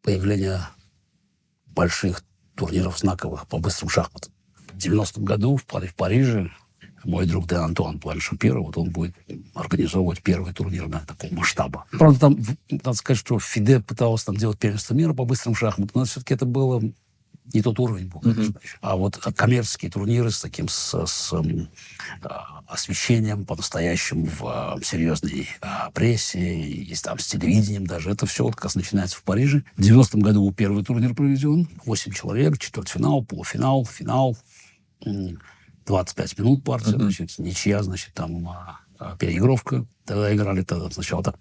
появления больших турниров знаковых по быстрым шахматам. В 90-м году в Париже мой друг Де Антуан План-Шапиро, вот он будет организовывать первый турнир такого масштаба. Правда, там, надо сказать, что ФИДЕ пыталась там делать первенство мира по быстрым шахматам, но все-таки это было не тот уровень был, конечно. А вот коммерческие турниры с таким, с освещением по-настоящему в серьезной прессе, и там с телевидением даже, это все вот как раз начинается в Париже. В 90-м году был первый турнир проведен, 8 человек, четвертьфинал, полуфинал, финал, 25 минут партия, значит, ничья, значит, там переигровка. Тогда играли сначала так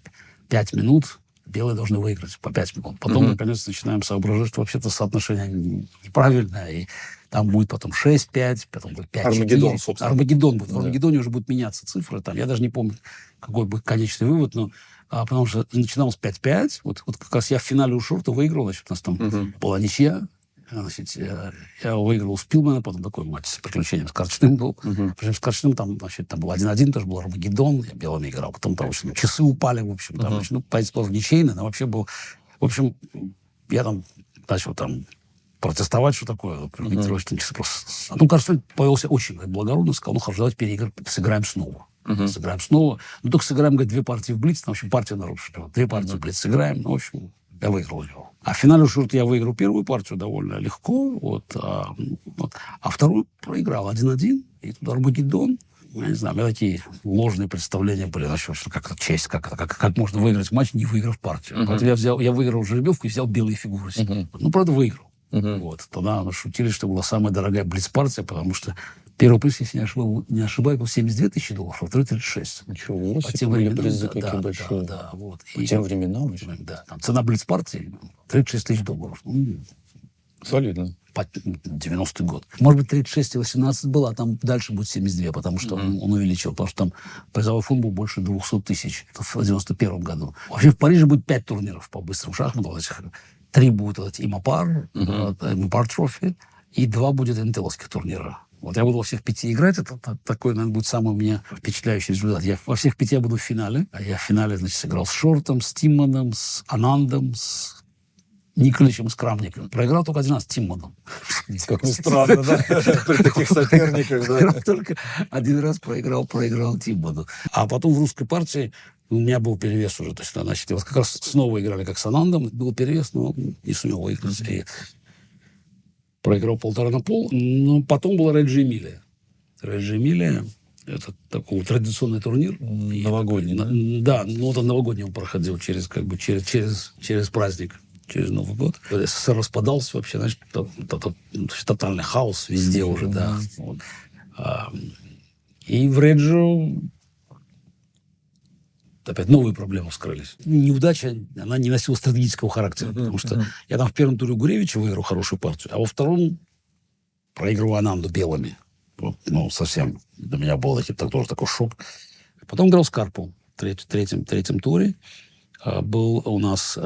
5 минут, белые должны выиграть по 5 минут. Потом, наконец, начинаем соображать, что вообще-то соотношение неправильное, и там будет потом 6-5, потом будет 5-4. Армагеддон, собственно. Армагеддон будет. В Армагеддоне уже будут меняться цифры. Там, я даже не помню, какой будет конечный вывод, но потому что начиналось 5-5. Вот как раз я в финале у Шурта выиграл, значит, у нас там была ничья. Значит, я выиграл у Спилмана, потом такой матч с приключением с Карчным был. Причем с Карчным там, значит, там был 1-1, тоже был Армагеддон, я белыми играл. Потом там, в общем, часы упали, в общем, там, ну, поезд был ничейный, но вообще был... В общем, я там начал там протестовать, что такое. Часы просто... Ну, Карчным повелся очень благородно, сказал, ну, хорошо, давайте сыграем снова. Сыграем снова. Ну, только сыграем, говорит, 2 партии в Блиц, там, в общем, партия нарушена. 2 партии в Блиц сыграем, ну, в общем... Я выиграл его. А в финале Шурта я выиграл первую партию довольно легко. А вторую проиграл 1-1. И тут Армагеддон. Я не знаю, у меня такие ложные представления были насчет, что как честь, как можно выиграть матч, не выиграв партию. Поэтому я выиграл жеребьевку и взял белые фигуры себе. Ну, правда, выиграл. Вот. Тогда шутили, что была самая дорогая блиц-партия, потому что первый приз, если не ошибаюсь, был $72 тысячи, а второй 36. Ничего, вырос. По тем временам, призы какие большие. Да, вот. По тем временам. Да, там цена блиц-партии $36 тысяч. Солидно. 90-й год. Может быть, 36 и 18 было, а там дальше будет 72, потому что он увеличил. Потому что там призовой фонд был больше 200 тысяч в 91 году. Вообще в Париже будет 5 турниров по быстрым шахматам. 3 будут Имапар трофи, и 2 будет интеловских турнира. Вот я буду во всех 5 играть. Это такой, наверное, будет самый у меня впечатляющий результат. Во всех 5 я буду в финале. А я в финале, значит, сыграл с Шортом, с Тимманом, с Анандом, с Николичем, с Крамником. Проиграл только 11 Тимманом. Как ни странно, да? При таких соперниках, да? Только один раз проиграл Тимману. А потом в русской партии у меня был перевес уже. То есть, значит, вот как раз снова играли как с Анандом. Был перевес, но не сумел выиграть. И проиграл 1,5-0. Но потом была Реджи Эмилия. Реджи Эмилия — это такой традиционный турнир. Новогодний, да? Да, ну вот он новогодний он проходил через праздник. Через Новый год. СССР распадался вообще, значит, тотальный хаос везде уже, да. Вот. И в Реджо опять новые проблемы вскрылись. Неудача, она не носила стратегического характера, потому что я там в первом туре у Гуревича выиграл хорошую партию, а во втором проигрывал Ананду белыми. Вот, ну, совсем для меня был тоже такой шок. Потом играл с Карповым в третьем туре. Был у нас...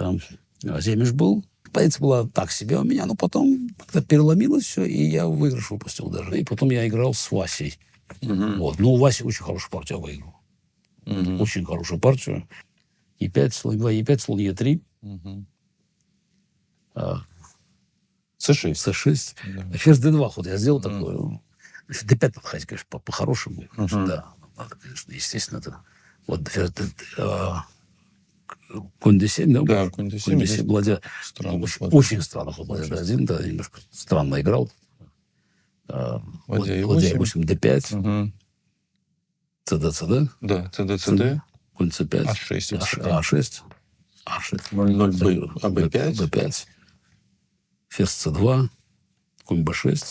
Земиш был. Позиция была так себе у меня, но потом как-то переломилось все, и я выигрыш выпустил даже. И потом я играл с Васей. Вот. Ну, у Васи очень хорошую партию выиграл. Очень хорошую партию. Е5, слон Е2, Е5, слон Е3. С6. С6. Да. Ферзь Д2 ход я сделал такой. Д5 надо ходить, конечно, по-хорошему. Да, надо, конечно, естественно. Это. Вот ферзь конь d7, да? Да, конь d7. Ладья. Очень странно ход. Ладья d1, да, немножко странно играл. Ладья e8, d5. ЦД. Да, ЦД. Конь c5. А6. 0-0, АБ5. Б5. Ферзь c2. Конь b6.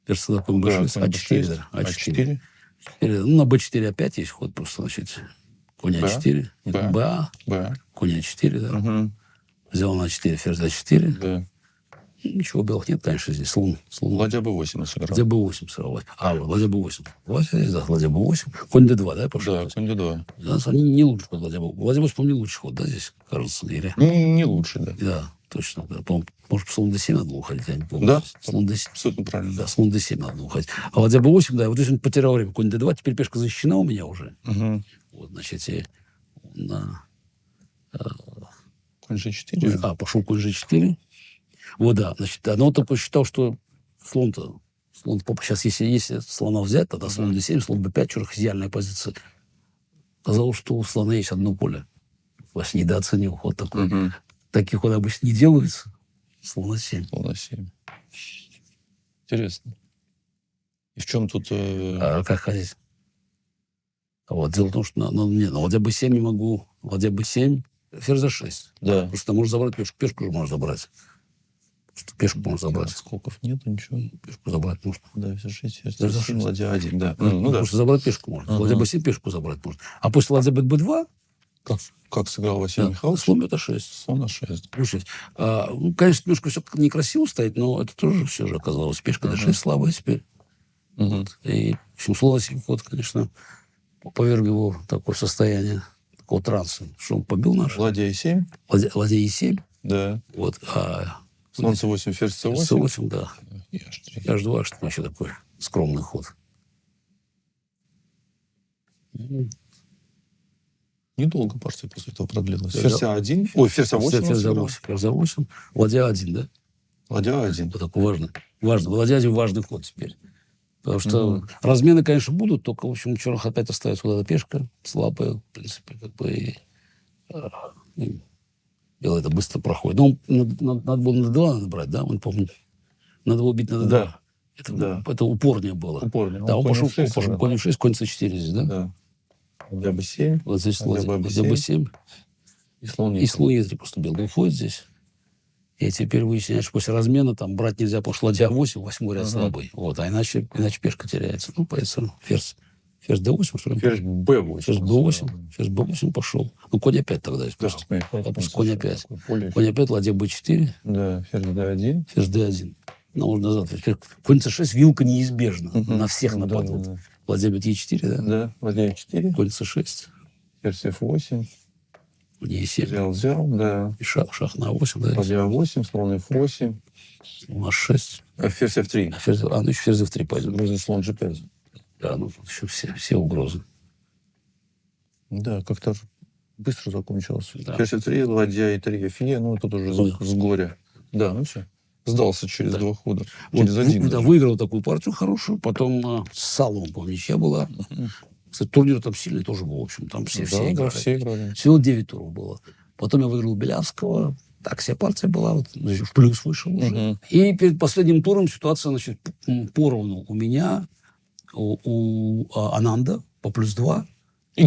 Ферзь c2, конь b6. А4. А4. Ну, на b4 опять есть ход просто, значит... Конь А4, Б, конь А4, да. Взял на А4, ферзь А4. Да. Ничего белых нет, конечно, здесь. Слон. Ладья Б8 сыграл. Ладья Б8 сыграл. Ладья Б8. Ладья Б8. Конь Д2, да, пошел? Да, конь Д2. Да, не лучший ход Ладья Б8. Ладья Б8, по-моему, не лучший ход, да, здесь, кажется, на игре. Не лучший, да. Да, точно. Да. Может, слон Д7 надо было уходить, я не помню. Да, слон Д7. абсолютно правильно. Да, слон Д7 надо было уходить. А Ладья Б8, да, вот здесь он потерял время. Конь Д2, теперь пешка защищена у меня уже. Вот, значит, и на... конь G4. Пошел конь G4. Вот, да. Значит, он-то посчитал, что слон сейчас, если слона взять, тогда слон D7, слон B5, чужих идеальная позиция. Оказалось, что у слона есть одно поле. Вас недооценил ход такой. Таких ход обычно не делается. Слон А7. Слон А7. Интересно. И в чем тут... Как ходить? Вот, дело в том, что на ладья B7 не могу. Ладья B7, ферзь A6. Да. Потому что можно забрать пешку. Пешку же можно забрать. Что пешку можно забрать. Скоков нету, ничего. Пешку забрать можно. Да, ферзь 6, ферзь Ферзь 7, А6. ладья 1, да. Потому что забрать пешку можно. Ладья B7 пешку забрать можно. А после ладья B2... Как сыграл Василий Михайлович? Слон это 6. Слон А6. Конечно, немножко все некрасиво стоит, но это тоже все же оказалось. Пешка D6 слабая теперь. Вот. И, в общем, слон А7 ход, конечно, поверг его в такое состояние, такого транса, что он побил наш. Ладья E7. Ладья E7. Да. Вот. Слон C8, ферзь C8. C8, да. И H3. H2, что вообще такой скромный ход. Недолго партия после этого продлилась. Ферзь А1. Ой, ферзь А8. Ферзь А8. Ферзь А8. Ладья 1, да? Ладья А1. Вот такой важный. Ладья 1 важный ход теперь. Потому что размены, конечно, будут, только, в общем, у черных опять остается вот эта пешка слабая, в принципе, как бы, и белый это быстро проходит. Но надо было на D2 надо брать, да? Он, помню, надо было бить на D2. Да. Это упорнее было. Упорнее. Да, он пошел конь конь F6, конь C4 здесь, да? Да. Ладья B7. Вот здесь ладья ладья B7. И слон И слон E3 просто белый уходит здесь. И теперь выясняешь, что после размена там брать нельзя, потому что ладья 8, восьмой ряд слабый. Вот, а иначе пешка теряется. Ну, поэтому ферзь D8, что ли? Ферзь B8. Ферзь B8 пошел. Ну, конь опять тогда. Просто конь опять. Конь опять, ладья B4. Да, ферзь D1. Ферзь D1. Ну, можно назад. Конь C6, вилка неизбежна. На всех нападут. Да. Ладья B4, да? Да, ладья E4. Конь C6. Ферзь F8. Конь E7. Взял, да. И шах на А8, да? Ладья А8, слон F8. Слон А6. Ферзь F3. Ну еще ферзь F3 пойдет. Угроза слон G5. Да, ну тут еще все угрозы. Да, как-то быстро закончилось. Да. Ферзь F3, ладья E3, Фе, ну тут уже с горя. Да, ну все. Сдался через два хода. Через один. Да, выиграл такую партию хорошую. Потом с Салом, помню, ничья была. Кстати, турнир там сильный тоже был. В общем, там все играли. Всего 9 туров было. Потом я выиграл Белявского. Так, вся партия была. Вот, в плюс вышел уже. И перед последним туром ситуация, значит, поровну у меня, у Ананда по плюс 2. И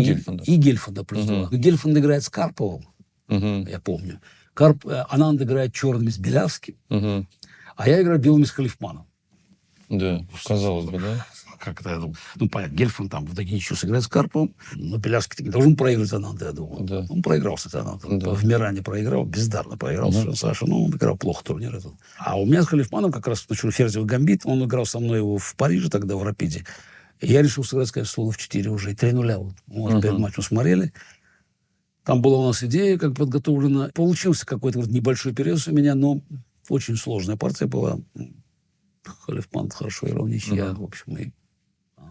Гельфанда плюс 2. Гельфанд играет с Карповым, я помню. Ананд играет черными с Белявским, а я играю белыми с Халифманом. Да, казалось бы, да? Как-то я думал. Ну, понятно, Гельфанд там в итоге ничего сыграет с Карповым, но Белявский не должен проиграть Ананда, я думаю. Да. Он проиграл, кстати, Ананда. В Миране проиграл, бездарно проиграл Саша. Ну, он играл плохо турнир этот. А у меня с Халифманом как раз начал ферзевый гамбит. Он играл со мной его в Париже тогда, в Рапиде. И я решил сыграть, конечно, слон в4 уже. И 3-0. Мы перед матчем смотрели. Там была у нас идея, как подготовлена. Получился какой-то небольшой перерыв у меня, но очень сложная партия была. Халифман хорошо играл, ничья. В общем, и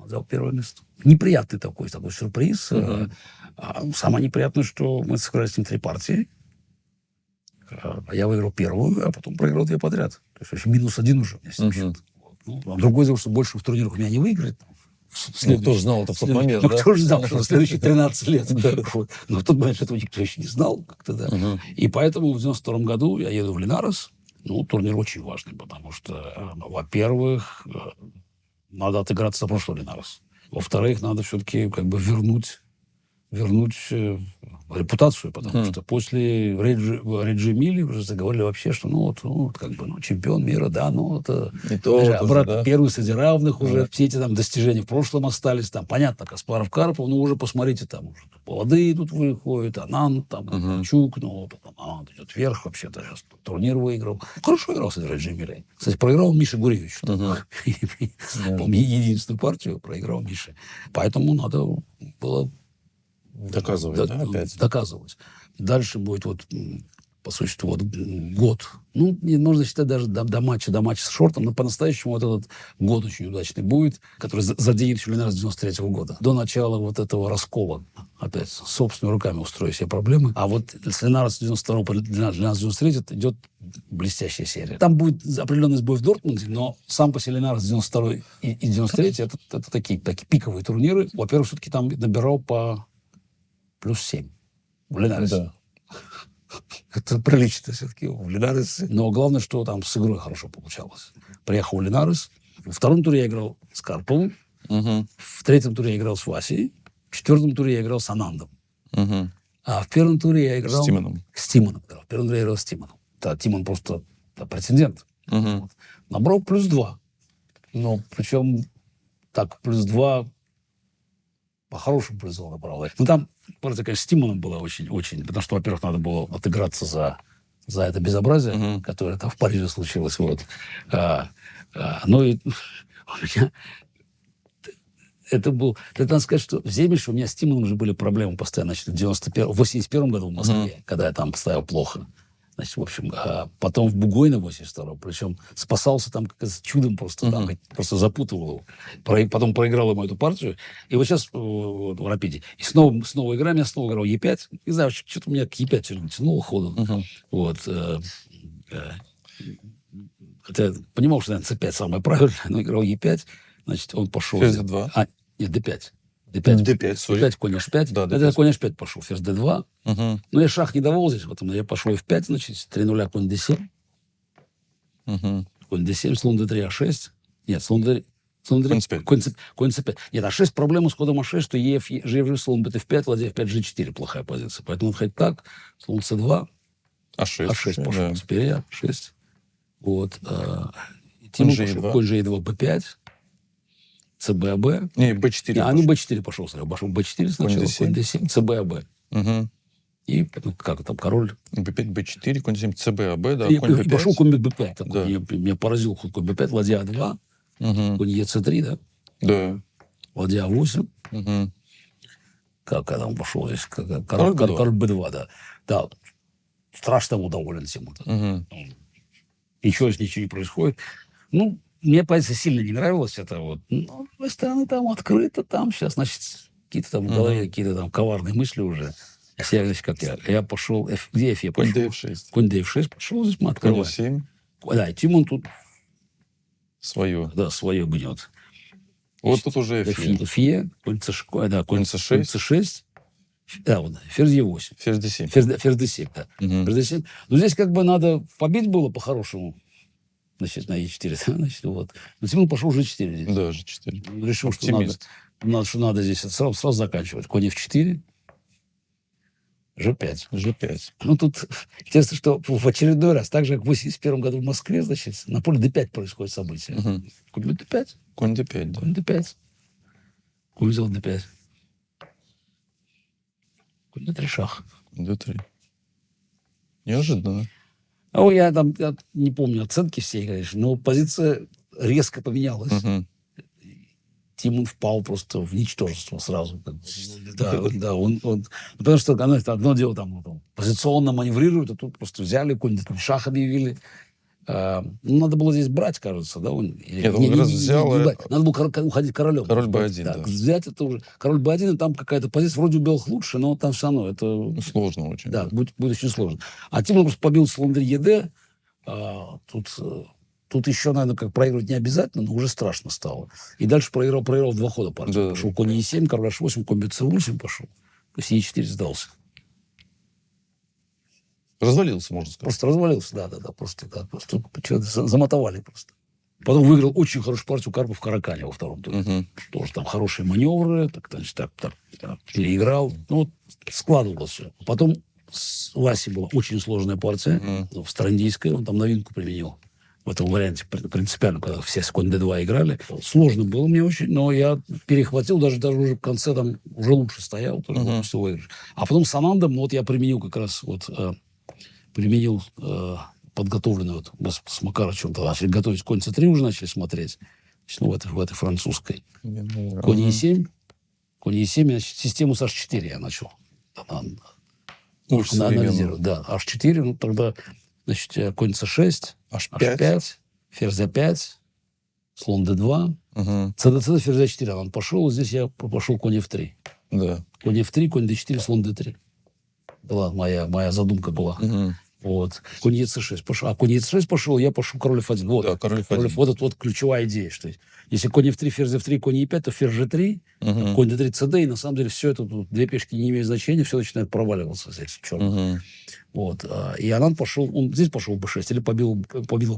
взял первое место. Неприятный такой сюрприз. Самое неприятное, что мы сыграли с ним 3 партии. Я выиграл первую, а потом проиграл 2 подряд. То есть -1 уже у меня с ним счет. Ну, другое дело, что больше в турнирах у меня не выиграет. Кто же знал это в тот момент, да? Кто же знал, что в следующие 13 лет. Но в тот момент этого никто еще не знал. Как-то, да. И поэтому в 92 году я еду в Линарес. Ну, турнир очень важный, потому что, во-первых, надо отыграться за прошлый Линарес. Во-вторых, надо все-таки как бы вернуть репутацию, потому что после Реджи Милли уже заговорили вообще, что чемпион мира, да, обратно первый среди равных уже, все эти там достижения в прошлом остались, там, понятно, Каспаров, Карпов, уже посмотрите, там уже молодые тут выходят, Ананд, там, Чук, потом Ананд идет вверх, вообще-то сейчас турнир выиграл. Хорошо играл, кстати, Реджи Милли. Кстати, проиграл Миша Гуревич. Помню, единственную партию проиграл Миша. Поэтому надо было доказывать, опять? Доказывать. Дальше будет по существу, год. Ну, можно считать даже до матча с Шортом, но по-настоящему этот год очень удачный будет, который заденет Линарес 93 года. До начала этого раскола опять собственными руками устрою себе проблемы. А вот с Линарес 92 по Линарес 93 идет блестящая серия. Там будет определенный сбой в Дортмунде, но сам по себе Линарес 92 и 93 это такие пиковые турниры. Во-первых, все-таки там набирал по +7 в Линаресе. Да. Это прилично все-таки в Линаресе. Но главное, что там с игрой хорошо получалось. Приехал в Линарес. Во втором туре я играл с Карповым. В третьем туре я играл с Васей. В четвертом туре я играл с Анандом. А в первом туре я играл... С Тимоном. Да. В первом туре я играл с Тимоном. Да, Тимон просто претендент. Вот. Набрал +2. Но причем так, +2 по-хорошему +2 набрал. Ну, там, правда, конечно, с Тимоном было очень... Потому что, во-первых, надо было отыграться за это безобразие, которое там в Париже случилось. Вот. Ну, и у меня... Это надо сказать, что в Земельше у меня с Тимоном уже были проблемы постоянно. Значит, в 81 году в Москве, когда я там поставил плохо. Значит, в общем, потом в Бугойно 82-м. Причем спасался там как чудом просто. Там, просто запутывал его. Потом проиграл ему эту партию. И вот сейчас в Рапиде. И снова играем. Я снова играл Е5. Не знаю, что-то у меня к Е5 все тянуло ходу. Вот. Хотя понимал, что, наверное, С5 самое правильное. Но играл Е5. Значит, он пошел... Ферзь D2. Нет, D5. D5, сори. D5, конь H5. Да, это конь H5 пошел. Ферзь D2. Ну, я шах не давал здесь. Вот я пошел F5, значит, 3-0, конь D7. Конь D7, слон D3, А6. Нет, слон D3. Конь C5. Конь C5. Нет, А6, проблема с ходом А6, что ЕФ, ЖФ, слон Бт5, ладья F5, G4 плохая позиция. Поэтому надо ходить так. Слон C2. А6 пошел. Да. Теперь я 6. Вот. Конь G2, B5. ЦБАБ. Не, Б4. Ну, Б4 пошел сразу. Пошел Б4 сначала, конь D7, ЦБАБ. И как там, король... Б5, Б4, конь D7, ЦБАБ, да, и конь Б5. Пошел конь Б5. Да. Меня поразил ход конь Б5, ладья А2, конь Е3, да? Да. Ладья А8. Как там пошел здесь? Король Б2, да. Да. Страшно ему доволен всем. Ничего не происходит. Ну, мне позиция сильно не нравилась. Это вот. Но, с другой стороны, там открыто, там сейчас, значит, какие-то там в голове, какие-то там коварные мысли уже. Значит, как я пошел... Где F я пошел? Конь D6. Конь D6 пошел, здесь мы открываем. Конь D7. Да, и Тимон тут... Свое. Да, свое гнет. Вот тут уже F. Конь C6. Да, конь C6. Да, вот, ферзь Е8. Ферзь D7. Ферзь D7, да. Ферзь D7. Но здесь как бы надо побить было по-хорошему. Значит, на Е4. Значит, вот. Но Тимон пошел G4 здесь. Да, G4. Решил, что надо здесь сразу заканчивать. Конь F4. G5. Ну, тут интересно, что в очередной раз, так же, как в 81 году в Москве, значит, на поле D5 происходит событие. Конь D5. Конь D5, да. Конь D5. Конь взял D5. Конь D3 шах. Конь D3. Неожиданно. Я не помню оценки всей, конечно, но позиция резко поменялась. Тимон впал просто в ничтожество сразу. Да, он потому что одно дело там позиционно маневрируют, а тут просто взяли, какой-нибудь шах объявили. Надо было здесь брать, кажется, да? Нет, он раз взял... Надо было уходить королем. Король Б1, да. Взять это уже... Король Б1, и там какая-то позиция, вроде у белых лучше, но там все равно это... Сложно очень. Да, будет очень сложно. А Тимон просто побил слон ЕД. Тут еще, наверное, как проигрывать не обязательно, но уже страшно стало. И дальше проиграл в 2 хода партию. Да. Пошел конь Е7, король H8, конь Бc8 пошел. То есть Е4 сдался. Развалился, можно сказать. Просто развалился, да. Просто что-то замотовали просто. Потом выиграл очень хорошую партию Карпов в Каракане во втором туре. Тоже там хорошие маневры, так, переиграл. Ну, вот складывалось все. Потом с Васей была очень сложная партия, в Старандийской. Он там новинку применил. В этом варианте принципиально, когда все с конь D2 играли. Сложно было мне очень, но я перехватил, даже уже в конце там уже лучше стоял, тоже все выигрыш. А потом с Анандом, вот я применил как раз подготовленный с Макарычем, начали готовить конь C3, уже начали смотреть. Значит, в этой французской. Конь E7. Конь E7, значит, систему с H4 я начал анализировать. Да, H4, ну тогда, значит, конь C6, H5, ферзь A5, слон D2, CDC, ферзь A4. Он пошел, здесь я пошел конь F3. Да. Конь f3, конь d4, слон d3. Была моя задумка была. Мгм. Вот. Конь ec6 пошел. А конь ec6 пошел, я пошел король f1. Вот. Да, король Король F1. F- вот это вот ключевая идея, что если конь f3, ферзь f3, конь e5, то ферзь g3, Мгм. конь d3, cd, и на самом деле все это, тут две пешки не имеют значения, все начинает проваливаться здесь, черно. Мгм. Вот. И Анан пошел, он здесь пошел b6, или побил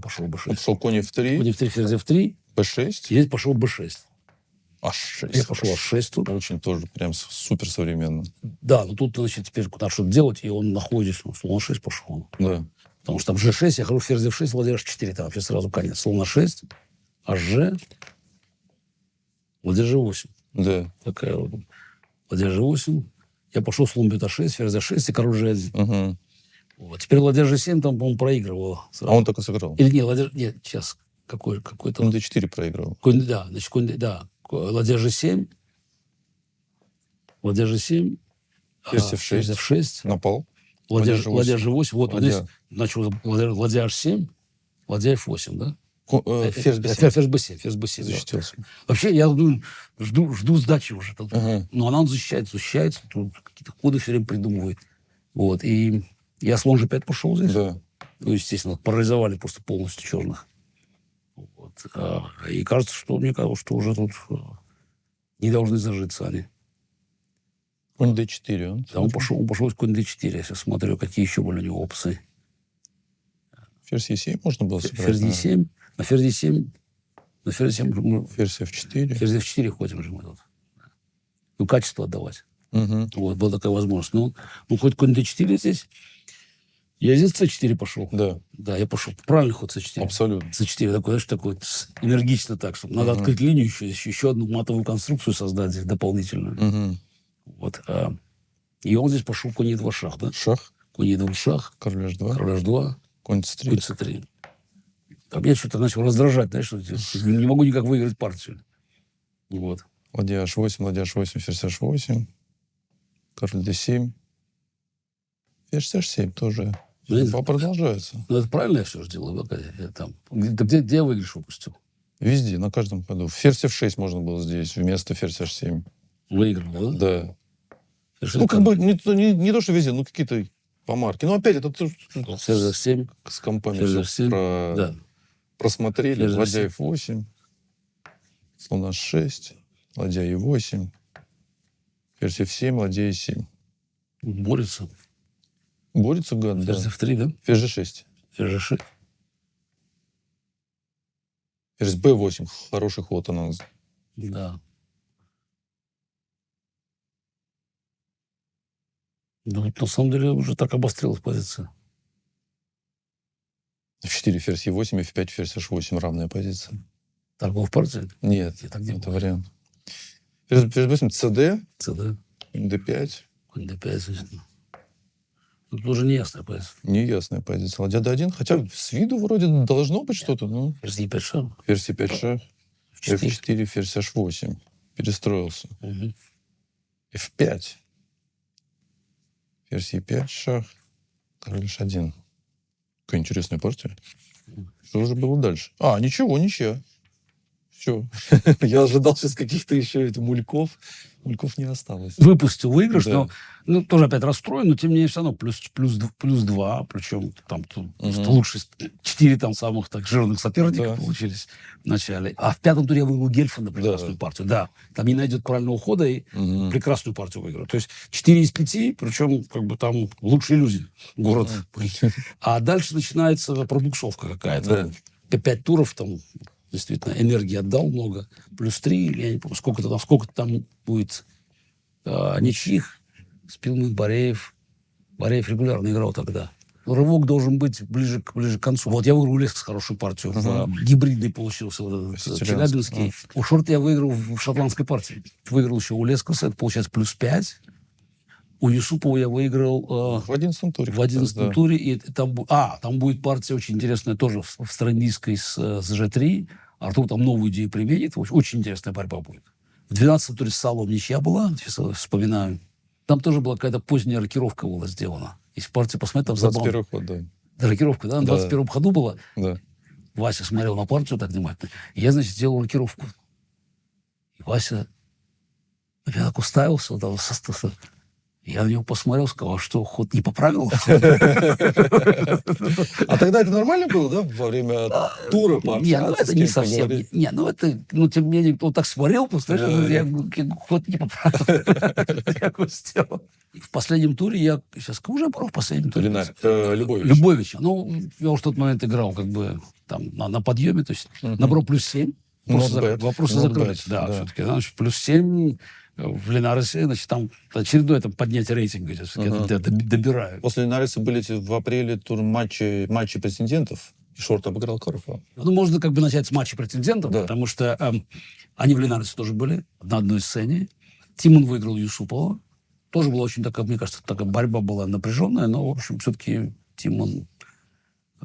пошел Он b6. пошел конь F3, Конь f3, ферзь f3, B6, и здесь пошел b6. H6. Я пошел h6 тут. Очень тоже прям супер современно. Да, но тут, значит, теперь надо что-то делать, и он находит, слон 6 пошел. Да. Потому что там g6, я хожу ферзь f6, ладья h4, там вообще сразу конец. Слон h6, hg, ладья g8. Да. Такая вот. Ладья g8. Я пошел слон бьет a6, ферзь a6 и король g1. Мгм. Вот. Теперь ладья g7, там, по-моему, проигрывал. А Сразу. он только сыграл. Или нет, ладья... Нет, сейчас. Какой-то... Он D4 проигрывал. Да, значит, да. Ладья g7. Ладья g7. Ферзь F6. Ферзь f6. Напал. Ладья Ладья g8. Вот Ладья. здесь начал ладья h7. Ладья f8, да? Ферзь B7. Ферзь b7. Ферзь b7. Да. Защитился. Вообще, я думаю, жду сдачи уже. Ага. Но она защищается. Тут какие-то ходы все время придумывает. Вот. И я слон g5 пошел здесь. Да. Ну, естественно, парализовали просто полностью черных. Вот. И кажется, что мне кажется, что уже тут не должны зажиться они. Конь D4. Он, Да, он пошел с конь d4. Я сейчас смотрю, какие еще были у него опции. Ферзь E7 можно было сыграть. Ферзь d7. На ферзь d7. На ферзь d7 мы Ферзь F4. ферзь f4 ходим же мы тут. Ну, качество отдавать. Мгм. Вот, была такая возможность. Ну, хоть конь d4 здесь. Я здесь c4 пошел. Да, Да, я пошел. Правильный ход c4. абсолютно. c4 такой, знаешь, такой энергично так, чтобы надо открыть линию еще одну матовую конструкцию создать здесь дополнительную. Мгм. Вот. И он здесь пошел конь e2 шах, да? Шах. Конь e2 шах, Король H2. король h2, Конь конь C3. c3. А меня что-то начал раздражать, знаешь, что не могу никак выиграть партию. Вот. Ладья H8, ладья H8, ферзь H8. Король D7. Ферзь H7 тоже. Ну, Судьба продолжается. Ну, это правильно я все же делаю? Где я выигрыш выпустил? Везде, на каждом ходу. Ферзь F6 можно было здесь вместо ферзь H7. Выиграл, да? Да. Ферзь Ну, как бы не то, что везде, ну, какие-то помарки. Ну, опять, это Ферзь f7. с компами Ферзь всё f7. Да. просмотрели. Ферзь Ладья f7. F8. Слон H6. Ладья E8. Ферзь F7, ладья E7. Борется. Борется гад, да. Ферзь f3, да? Ферзь G6. Ферзь h6. Ферзь B8. Хороший ход она. Да. Ну, вот на самом деле уже так обострилась позиция. F4, ферзь E8, F5, ферзь H8. Равная позиция. Так было в партии? Нет, Я так не это было. вариант. Ферзь B8, CD, CD, D5. конь d5, значит. Тут тоже неясная позиция. Неясная позиция. Ладья D1, хотя с виду вроде должно быть что-то. Ну, Ферзь e5 шаг. ферзь E5 шах. F4. F4, ферзь H8. Перестроился. Мгм. F5. Ферзь E5 шах. Король H1. Какая интересная партия. Что же было дальше? Ничего, ничья. Все. Я ожидал сейчас каких-то еще мульков. Мульков не осталось. Выпустил выигрыш, Да. но тоже опять расстроен, но тем не менее все равно плюс 2, причем там просто лучше 4 там самых так жирных соперников Да. получились в начале. А в пятом туре я выиграл Гельфанда прекрасную Да. партию. Да, там не найдет правильного хода и Мгм. прекрасную партию выиграл. То есть 4 из 5, причем как бы там лучшие люди город. А дальше начинается пробуксовка какая-то. 5 туров там действительно энергии отдал много. Плюс 3, я не помню, сколько там будет ничьих. Спилман, Бореев. Бореев регулярно играл тогда. Рывок должен быть ближе к концу. Вот я выиграл Леск хорошую партию. Гибридный получился вот этот челябинский. У Шорта я выиграл в шотландской партии. Выиграл еще у Лескоса, это получается плюс 5. У Юсупова я выиграл В 11-м туре. в 11-м туре. И там будет партия очень интересная тоже в Страндийской с G3. Артур там новую идею применит. Очень интересная борьба будет. В 12-м туре с Салом ничья была, сейчас вспоминаю. Там тоже была какая-то поздняя рокировка была сделана. Если партия посмотреть, там забавно. 21-й ход, да. Рокировка, да? На 21-м ходу была. Да. Вася смотрел на партию так внимательно. И я, значит, сделал рокировку. И Вася Я так уставился, вот, я на него посмотрел, сказал, что ход не поправил. А тогда это нормально было, да, во время тура пообщаться, это не совсем. Не, это, тем не менее, он так смотрел, представляешь, я ход не поправил. Я сделал. В последнем туре я... Сейчас, кого же я брал в последнем туре? Любович. Ну, я уже в тот момент играл как бы там на подъеме, то есть набрал +7. Вопросы закрылись. Да, все-таки. Значит, +7 в Линарисе, значит, там очередное поднятие рейтинга добираю. После Линариса были в апреле матчи претендентов, и Шорт обыграл Карпова. Ну, можно как бы начать с матча претендентов, потому что они в Линарисе тоже были на одной сцене. Тимон выиграл Юсупова. Тоже была очень такая, мне кажется, такая борьба была напряженная, но, в общем, все-таки Тимон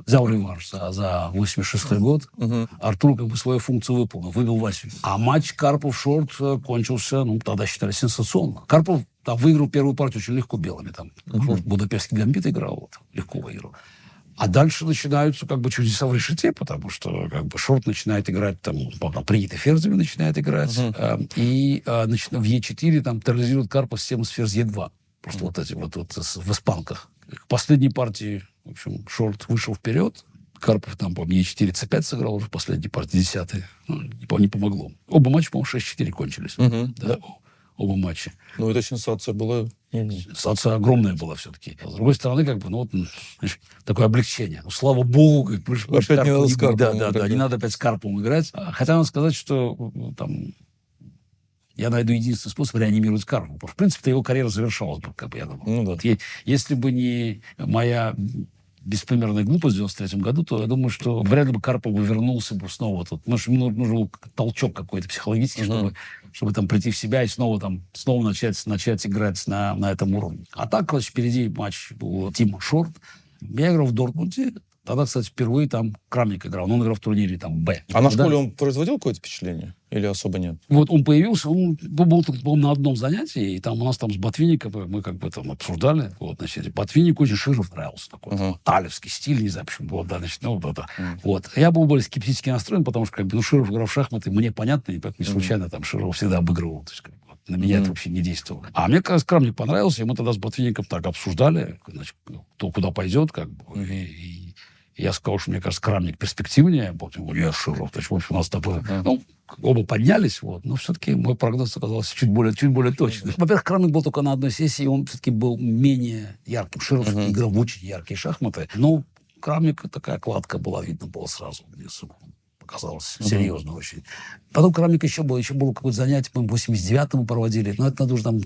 взял реванш за 86-й год. Артур как бы свою функцию выполнил, выбил Васю. А матч Карпов-Шорт кончился, тогда считали сенсационно. Карпов там выиграл первую партию очень легко белыми. Там Будапештский гамбит играл, легко выиграл. А дальше начинаются как бы чудеса в решете, потому что как бы Шорт начинает играть, там принятый ферзями начинает играть, и в Е4 там терроризирует Карпов систему с ферзь Е2. Просто вот эти вот в испанках. К последней партии, в общем, Шорт вышел вперед. Карпов там, по-моему, Е4, С5 сыграл уже в последней партии, 10-й. Не помогло. Оба матча, по-моему, 6-4 кончились. Да. Оба матча. Ну, это сенсация была. Сенсация огромная была все-таки. С другой стороны, как бы, такое облегчение. Слава богу, как бы, опять не надо с Карповым не надо опять с Карповым играть. Хотя надо сказать, что там я найду единственный способ реанимировать Карпова. Потому что, в принципе, его карьера завершалась бы, как бы я думал. Если бы не моя беспримерная глупость в 93-м году, то я думаю, что вряд ли бы Карпов вернулся бы снова тут. Потому что ему нужен был толчок какой-то психологический, чтобы там прийти в себя и снова начать играть на этом уровне. А так, значит, впереди матч был Тима Шорт. Я играл в Дортмунде. Тогда, кстати, впервые там Крамник играл. Но он играл в турнире там Б. А на школе он производил какое-то впечатление? Или особо нет? Вот он появился, он был на одном занятии, и там у нас там с Ботвинником мы как бы там обсуждали. Вот, значит, Ботвинник очень Широв нравился. Такой талевский стиль, не знаю, почему. Вот, да, значит, вот. Я был более скептически настроен, потому что как бы, Широв играл в шахматы, мне понятно, и не случайно там Широв всегда обыгрывал. То есть, как бы, на меня это вообще не действовало. А мне, как раз, Крамник понравился, и мы тогда с Ботвинником так обсуждали, значит, кто куда пойдет, как бы, и я сказал, что, мне кажется, Крамник перспективнее. Я Широв. То есть, в общем, у нас такое... Оба поднялись, но все-таки мой прогноз оказался чуть более точным. Во-первых, Крамник был только на одной сессии, он все-таки был менее ярким. Широв играл в очень яркие шахматы. Но Крамник такая кладка была, видно было сразу. Показалось серьезно очень. Потом Крамник еще было какое-то занятие, мы в 89-м проводили. Но это надо уже там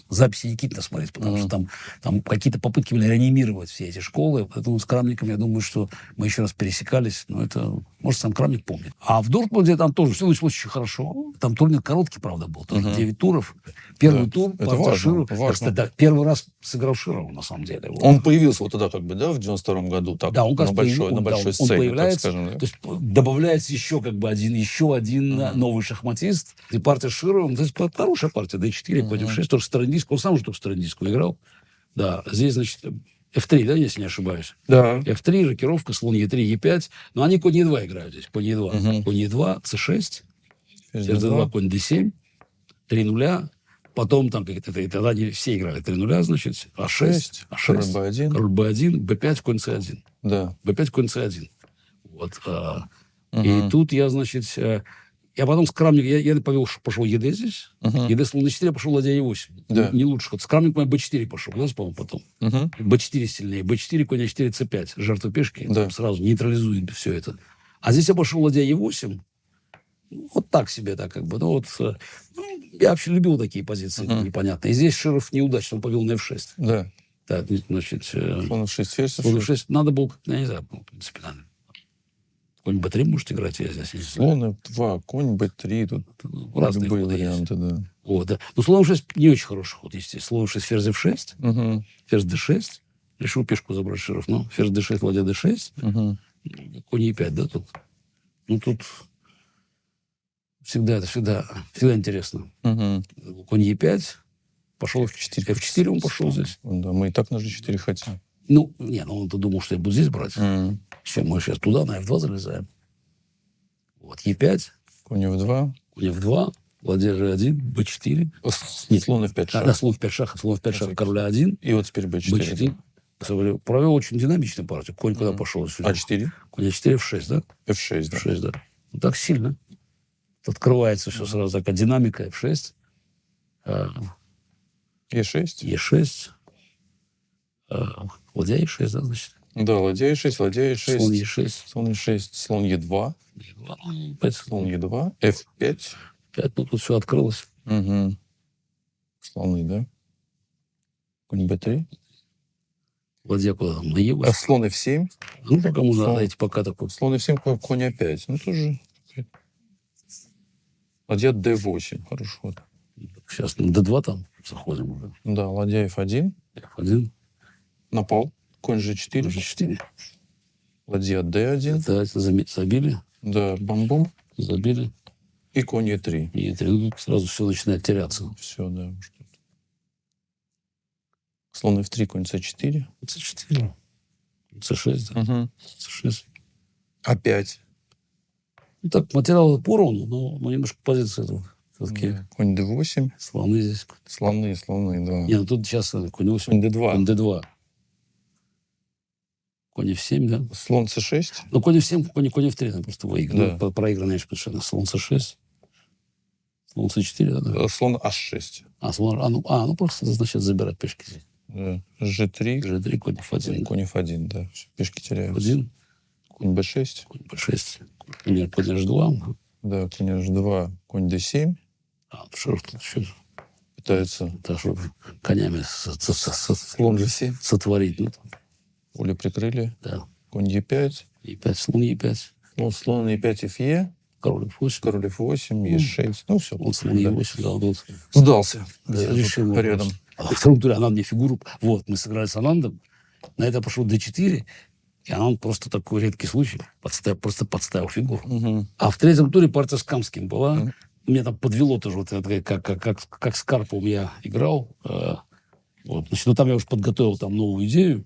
записи Никитина смотреть, потому что там какие-то попытки были реанимировать все эти школы. Поэтому с Крамником, я думаю, что мы еще раз пересекались. Но это, может, сам Крамник помнит. А в Дортмунде там тоже все началось очень хорошо. Там турнир короткий, правда, был. Тоже 9 туров. Первый тур, партия Широв. Первый раз сыграл Широв, на самом деле. Он появился вот тогда, как бы, да, в 92-м году? Так, да, он, на большой сцене, он появляется, так скажем. Да? То есть добавляется еще один новый шахматист. И партия Широва, то есть хорошая партия, d4 против 6, тоже Стародинского. Он сам уже только Стародинского играл. Да, здесь, значит, F3, да, если не ошибаюсь? Да. F3, рокировка, слон E3, E5. Но они конь E2 играют здесь. Конь E2. Конь E2, C6, ферзь D2, конь D7, 3-0. Потом там тогда они все играли 3-0, значит, А6, король B1, B5, конь C1. Да. B5, конь C1. Вот. И тут я, значит... Я потом с Крамником... Я пошел ЕД здесь. ЕД слон d4, я пошел ладья Е8. Да. Не лучше ход. С Крамником я Б4 пошел. Да, по-моему, потом. Б4 сильнее. Б4, конь А4, С5. Жертва пешки. Да. Сразу нейтрализуем все это. А здесь я пошел ладья Е8. Вот так себе, так как бы. Я вообще любил такие позиции непонятные. И здесь Широв неудачно. Он повел на F6. Да. Так, значит... Слон F6, ферзь F6. Надо было, я не знаю, в принципе, надо. Конь Б3 может играть, я здесь не знаю. Слон F2, конь Б3, тут разные любые варианты, да. Вот, да. Но слон F6 не очень хороший ход, естественно. Слон F6, ферзь F6, ферзь D6. Решил пешку забрать Широв. Ферзь D6, ладья D6. Конь E5, да, тут. Тут всегда интересно. Конь E5. Пошел F4. F4 он пошел здесь. Да, мы и так на G4 хотим. Он-то думал, что я буду здесь брать. Все, мы сейчас туда на F2 залезаем. Вот, Е5. Конь F2. Конь F2. ладья G1, B4. Слон F5 шах. Да, слон в 5 шах, слон в 5 шах, короля 1, И вот теперь B4. B4. Провел очень динамичную партию. Конь куда пошел? Сюда. А4. Конь А4, F6, да? F6, да. F6, да. Ну, так сильно. Открывается все сразу, такая динамика, F6. E6. Е6. Ладья Е6, да, значит? Да, ладья E6, ладья E6. Слон Е6. Слон E6, слон E2. Слон E2, F5. 5, ну тут все открылось. Угу. Слоны, да? Конь B3. Ладья куда там? На Е8. Слон F7. Ну, пока можно Слон- отдать, пока такой. Слон F7, конь А5. Ну, тоже... Ладья D8. Хорошо. Сейчас на D2 там заходим уже. Да, ладья F1. F1, Напал. Конь G4. G4. Ладья D1. Это забили, Да, бам-бум. забили. И конь E3. И тут сразу все начинает теряться. Все, да. Уж тут. Слон F3, конь C4. C4. C6, да. Угу. C6. А5. Ну, так, материал поровну, но немножко позиция этого. Все-таки Да. Конь D8. слоны здесь. Слоны, да. Не, ну тут сейчас конь 8, Конь D2. конь D2. Конь F7, да. Слон C6. Ну, конь F7, конь F3, там просто выигран. Да. Ну, проигранный совершенно. Слон C6. Слон C4, да. Слон H6. Ну просто, значит, забирать пешки здесь. Да. G3. G3, конь F1. Конь F1, да. Всё, пешки теряются. F1, Конь B6. конь B6. Конь H2. Да, конь H2. Конь D7. Что ж тут еще? Пытается Да, чтобы конями слон G7. сотворить. Ну, там, Поле прикрыли. да. Конь E5. E5, слон E5. Ну, слон E5, Fe. Король F8. Король F8, E6. Ну, все. Вот слон E8, да, вот. Сдался. Да, Я решил тут вопрос. рядом. А во втором туре Ананд мне фигуру... Вот, мы сыграли с Анандом. На это пошел D4. И Ананд просто такой редкий случай. Просто подставил фигуру. Угу. А в третьем туре партия с Камским была. Мгм. Меня там подвело тоже. Вот это, как с Карповым я играл. Вот. Значит, ну, там я уже подготовил там новую идею.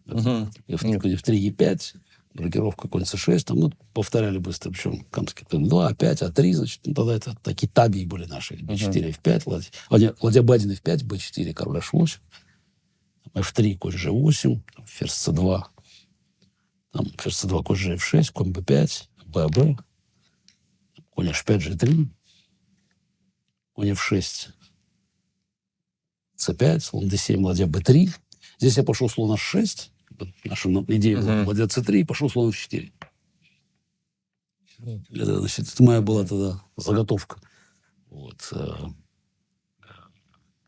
Угу. F3, E5. Блокировка конь C6. Там, ну, повторяли быстро. Причем Камский Т2, А5, А3. Значит, ну, тогда это такие табии были наши. B4, F5. Ладья B1, F5, B4, король H8. F3, конь G8. Ферзь C2. Там ферзь C2, конь G6, конь B5, ББ. Конь H5, G3. Конь F6. C5, слон D7, ладья B3. Здесь я пошел слон H6. Наша идея была ладья C3, и пошел слон F4. Это, значит, это моя была тогда заготовка. Вот.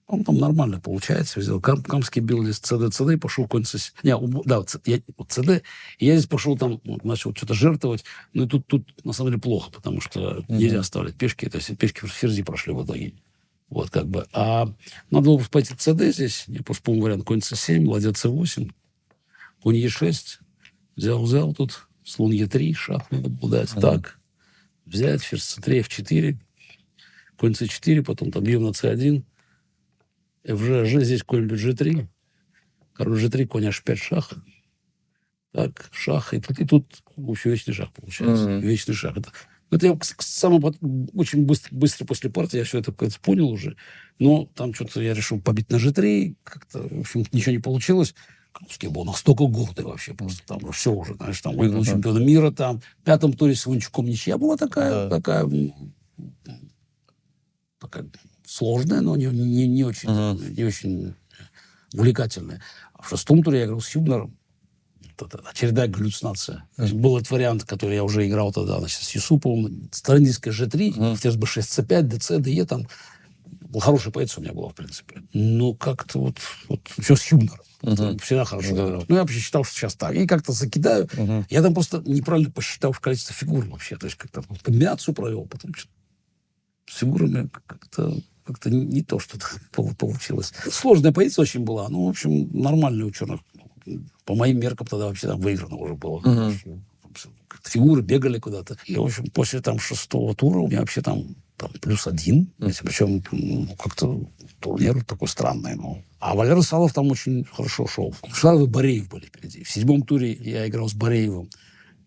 Он там нормально получается. Взял Камский бил здесь CD, и пошел конь C7. CD. И я здесь пошел там, начал что-то жертвовать. Ну и тут на самом деле плохо, потому что нельзя оставлять пешки. То есть пешки ферзи прошли в итоге. Вот как бы. А надо было пойти CD здесь. Я просто помню вариант конь C7, ладья C8, конь E6. Взял тут. Слон E3, шах надо было дать. Так. Взять, ферзь C3, F4. Конь C4, потом там бьем на C1. FG, здесь конь G3. Король G3, конь H5, шах. Так, шах. И тут в общем, вечный шах получается. Вечный шах. Это я очень быстро после партии я все это понял уже. Но там что-то я решил побить на G3. Как-то, в общем, ничего не получилось. Камский был настолько гордый вообще. Просто там все уже, знаешь, там выиграл чемпиона мира. Там в пятом туре с Вунчуком ничья была такая сложная, но не очень увлекательная. А в шестом туре я играл с Хюбнером. Это очередная галлюцинация. Был этот вариант, который я уже играл тогда, значит, с Юсуповым. Староиндийская G3, ферзь B6, C5, DC, DE. Там хорошая позиция у меня была, в принципе. Но как-то вот все с Хюбнером. Всегда хорошо играл. Ну, я вообще считал, что сейчас так. И как-то закидаю. Я там просто неправильно посчитал в количестве фигур вообще. То есть как-то комбинацию провел, потом что-то с фигурами как-то не то, что получилось. Сложная позиция очень была. Ну, в общем, нормальный у черных. По моим меркам тогда вообще там выиграно уже было. Фигуры бегали куда-то. И, в общем, после там шестого тура у меня вообще там +1. Причем как-то турнир такой странный. А Валера Салов там очень хорошо шел. Шалов и Бореев были впереди. В седьмом туре я играл с Бореевым.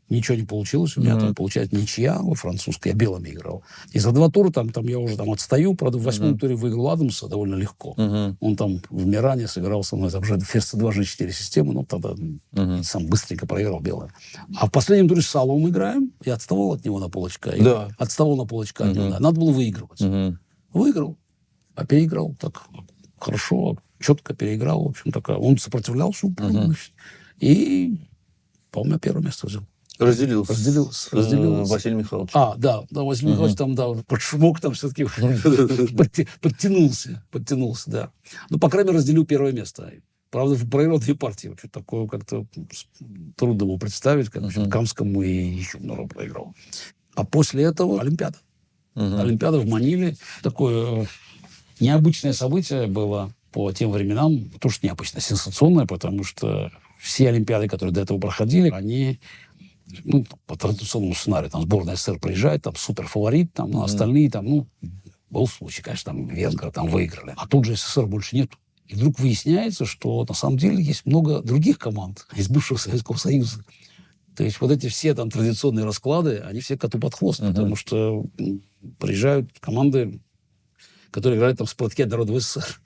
Ничего не получилось. У меня там, получается, ничья французская. Я белыми играл. И за 2 тура там я уже там отстаю. Правда, в 8-м туре выиграл Адамса довольно легко. Он там в Миране сыграл со мной. Там же ферзь C2, G4 система. Но тогда сам быстренько проиграл белое. А в последнем туре с Саловым играем. Я отставал от него на полочка. Да. Отставал на полочка от него. Да. Надо было выигрывать. Выиграл. А переиграл так хорошо, четко переиграл. В общем, такая. Он сопротивлялся упорно. И, по-моему, я первое место взял. Разделился. Василий Михайлович. Да, Василий Михайлович там, да, под шумок там все-таки подтянулся, да. Ну, по крайней мере, разделил первое место. Правда, проиграл 2 партии. Что-то такое как-то трудно было представить, как Камскому и еще много проиграл. А после этого Олимпиада. Олимпиада в Маниле. Такое необычное событие было по тем временам. Тоже необычно, сенсационное, потому что все Олимпиады, которые до этого проходили, они... Ну, по традиционному сценарию, там сборная СССР приезжает, там суперфаворит, там, ну, остальные там, ну, был случай, конечно, там венгры там выиграли. А тут же СССР больше нет. И вдруг выясняется, что на самом деле есть много других команд из бывшего Советского Союза. То есть вот эти все там традиционные расклады, они все коту под хвост, потому что приезжают команды, которые играют там в «Сплатке от народа» в СССР.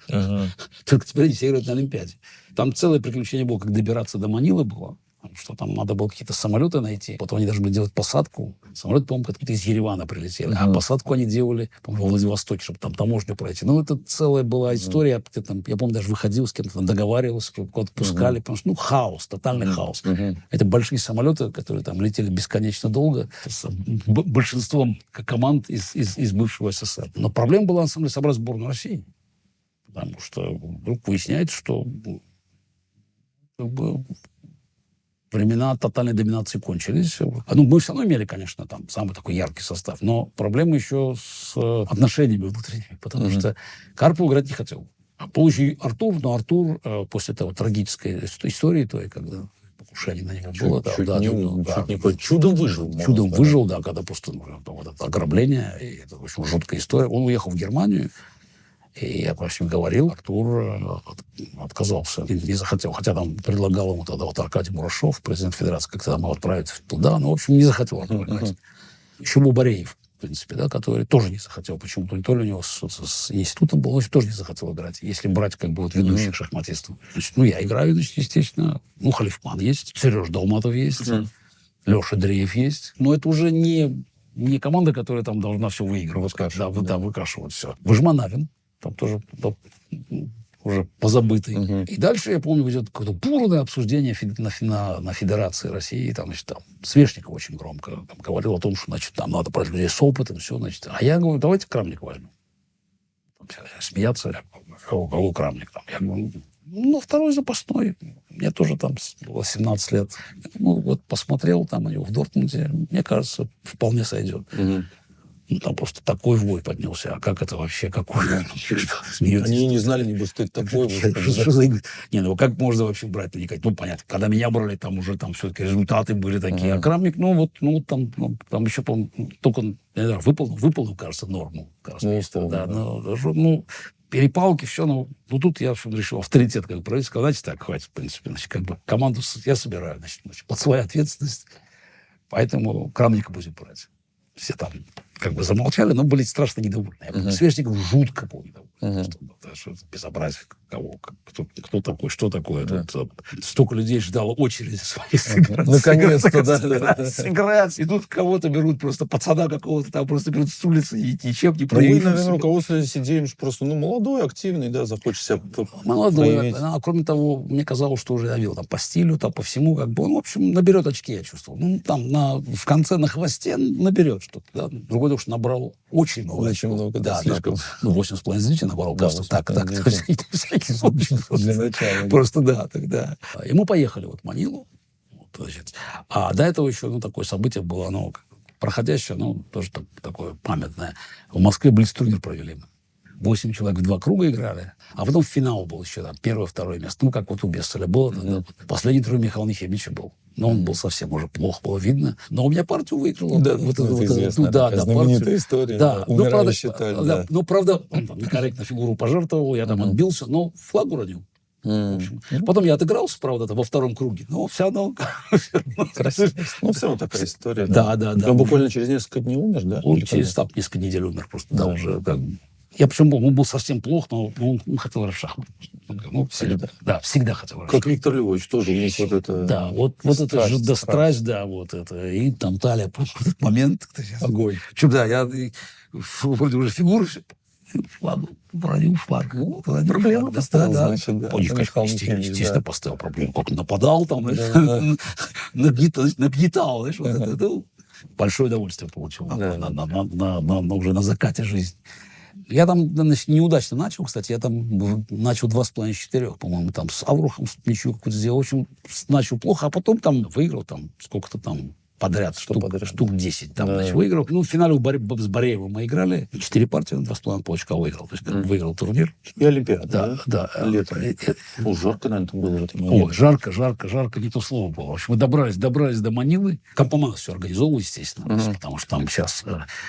Только теперь они все играют на Олимпиаде. Там целое приключение было, как добираться до Манилы было. Что там надо было какие-то самолеты найти. Потом они должны были делать посадку. Самолеты, по-моему, откуда-то из Еревана прилетели. А посадку они делали, по-моему, в Владивостоке, чтобы там таможню пройти. Ну, это целая была история. Я помню, даже выходил с кем-то, там договаривался, чтобы кого-то пускали. Потому что, ну, хаос, тотальный хаос. Это большие самолеты, которые там летели бесконечно долго. С большинством команд из бывшего СССР. Но проблема была, на самом деле, собрать сборную России. Потому что вдруг выясняется, что... Времена тотальной доминации кончились. Ну, мы все равно имели, конечно, там самый такой яркий состав. Но проблема еще с отношениями внутренними. Потому что Карпов играть не хотел. А позже Артур, но Артур после того трагической истории той, когда покушение на него было. Чудом выжил. Чудом выжил, да, когда просто вот это ограбление. И это, в общем, жуткая история. Он уехал в Германию. И я с ним говорил, Артур отказался, не захотел. Хотя там предлагал ему тогда вот Аркадий Мурашов, президент Федерации, как-то там отправить туда. Но, в общем, не захотел Артур играть. Еще был Бореев, в принципе, да, который тоже не захотел почему-то. То ли у него с институтом был, он тоже не захотел играть. Если брать как бы вот ведущих шахматистов. Значит, ну, я играю, значит, естественно. Ну, Халифман есть, Сереж Долматов есть, Леша Дреев есть. Но это уже не команда, которая там должна все выигрывать. Да, выкашивать все. Выжманавин. Там тоже уже позабытый. И дальше, я помню, идет какое-то бурное обсуждение на Федерации России. Там, значит, там Свешников очень громко там говорил о том, что, значит, там надо брать людей с опытом, все, значит. А я говорю, давайте Крамника возьмем. Смеяться, кого Крамник там. Я говорю, ну, второй запасной. Мне тоже там было 17 лет. Ну, вот посмотрел там на него в Дортмунде. Мне кажется, вполне сойдет. Ну, там просто такой вой поднялся. А как это вообще? Какой? Они не знали, небось, что это такое. Не, ну как можно вообще брать наникать? Ну, понятно, когда меня брали, там уже там все-таки результаты были такие. А Крамник, там еще, по-моему, только, не знаю, выполнил, кажется, норму. Да, ну, перепалки, все. Ну, тут я решил авторитет как правительство. Сказать, так, хватит, в принципе. Значит, как бы команду я собираю, значит, под свою ответственность. Поэтому Крамника будем брать. Все там как бы замолчали, но были страшно недовольны. Я помню, Свешников жутко был недоволен. Что это безобразие. Кто такой, что такое? Столько людей ждало очереди своей сыграть. Наконец-то, да. Сыграть. И тут кого-то берут, просто пацана какого-то там просто берут с улицы и ничем не проявив. Вы, наверное, руководствуетесь идеей, что просто, молодой, активный, да, захочет себя молодой. А кроме того, мне казалось, что уже я видел там по стилю, там по всему, как бы он, в общем, наберет очки, я чувствовал. Ну, там в конце, на хвосте наберет что-то. Да. Другой то, что набрал очень много. Очень много, да, слишком. 8,5 зрителей набрал просто так. Всякий случай. Для начала. Просто да, тогда. И мы поехали вот в Манилу. А до этого еще такое событие было, проходящее, тоже такое памятное. В Москве блиц-турнир провели. 8 человек в 2 круга играли. А потом финал был еще, там, 1-2 место. Ну, как вот у Бесселя было. Последний тур Михаила Нехимича был. Но он был совсем уже плохо, было видно. Но у меня партию выиграла. Да, знаменитая история. Да, умирающий Таль. Но, правда, он там некорректно фигуру пожертвовал, я там отбился, но флаг уронил. В общем, потом я отыгрался, правда, во втором круге, но все равно... Красиво. Ну, все равно такая история. Да. Он буквально через несколько дней умер, да? Он Или через когда? несколько недель умер просто. Да, Да. уже как бы. Я причем был, он был совсем плох, но он хотел играть в шахматы. Ну, Всегда. Да, всегда хотел играть в Как шахматы. Виктор Львович, тоже у них вот это... Да, вот это же да, страсть, да, вот это. И там Талия, в этот момент... Огонь. Причем, да, я вроде уже фигуру флагу, броню флаг. Проблему поставил, значит, да. Он, Михаил Михайлович, естественно, поставил проблему. Как нападал там, Да. нагнетал, знаешь, вот это. Ну, большое удовольствие получил Да. уже на закате жизни. Я там, значит, неудачно начал, кстати, я там начал 2,5 из 4, по-моему, там с Аврухом ничего какую-то сделал. В общем, начал плохо, а потом там выиграл там сколько-то там подряд, штук 10 там, Да. значит, выиграл. Ну, в финале с Бореевым мы играли, 4 партии, 2,5 по очка выиграл. То есть выиграл турнир. И Олимпиада, Да. Летом. Жарко, наверное, там было в этом Ой, моменте. жарко, не то слово было. В общем, мы добрались до Манилы. Компоманс все организовал, естественно, потому что там сейчас,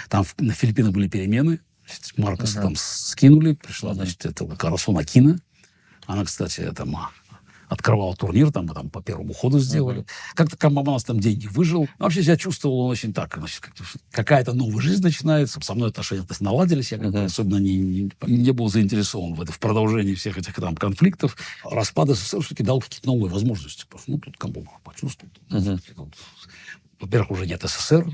там на Филиппинах были перемены. Значит, Маркоса там скинули, пришла, значит, это Карасун Акина. Она, кстати, там открывала турнир, там, мы там по первому ходу сделали. Как-то Компоманс там деньги выжил. Вообще себя чувствовал он очень так, значит, какая-то новая жизнь начинается, со мной отношения наладились, я как-то особенно не был заинтересован в продолжении всех этих там конфликтов. Распад СССР все-таки дал какие-то новые возможности. Просто, ну, тут Компоманс почувствовал. Во-первых, уже нет СССР,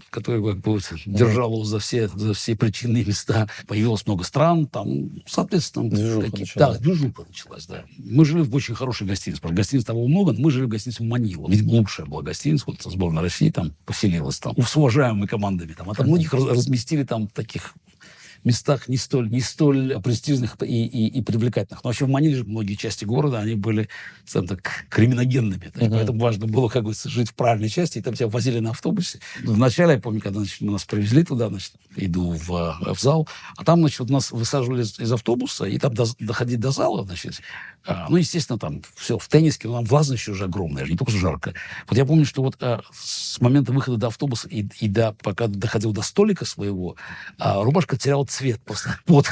который как бы держал его за все причинные места. Появилось много стран, там, соответственно... Движуха началась, да. Мы жили в очень хорошей гостинице. Правда, гостиниц того много, но мы жили в гостинице Манила. Видимо, лучшая была гостиница. Вот сборная России там поселилась там, с уважаемыми командами. Там. А там многих разместили там в таких местах не столь престижных и привлекательных. Но вообще в Маниле же многие части города, они были, скажем так, криминогенными. Поэтому важно было, как бы, жить в правильной части, и там тебя возили на автобусе. Вначале, я помню, когда, значит, нас привезли туда, значит, иду в зал, а там, значит, нас высаживали из автобуса, и там доходить до зала, значит, ну, естественно, там все в тенниске, но там влажность уже огромная, не только жарко. Вот я помню, что вот с момента выхода до автобуса и пока доходил до столика своего, рубашка теряла цвет просто. Вот.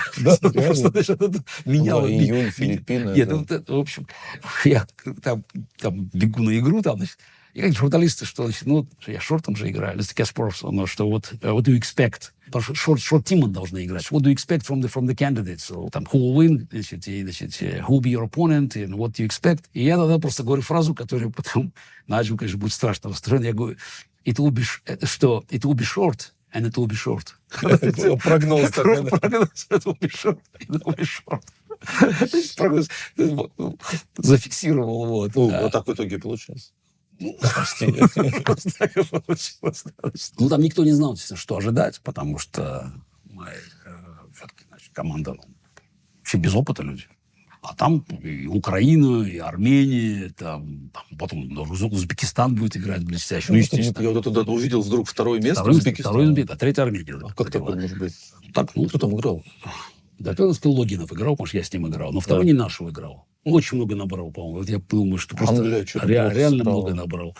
Просто, значит, меняла. Июнь, Филиппины. Нет, в общем, я там бегу на игру, там, значит, и как журналисты, что, значит, ну, я шортом же играю, но что вот, what do you expect? Шорт-тимы должны играть. What do you expect from the candidates? So, там, who will win, значит, who will be your opponent, and what do you expect? И я тогда просто говорю фразу, которую потом Наджим, конечно, будет страшно расстроен. Я говорю, it will be short, and it will be short. Прогноз такой. Прогноз, it will be short. Прогноз зафиксировал. Вот. Вот так в итоге получилось. Почти. Так и получилось. Ну, там никто не знал, что ожидать, потому что мы, все-таки, значит, команда вообще без опыта люди. А там и Украина, и Армения, там потом Узбекистан будет играть блестяще. Ну, естественно. Я вот это увидел вдруг второе место. Второй, а третья Армения. А как такое может быть? Так, ну, кто там играл? Да, первый Логинов играл, потому что я с ним играл. Но второй не нашего играл. Очень много набрал, по-моему. Вот я думаю, что просто реально много набрал.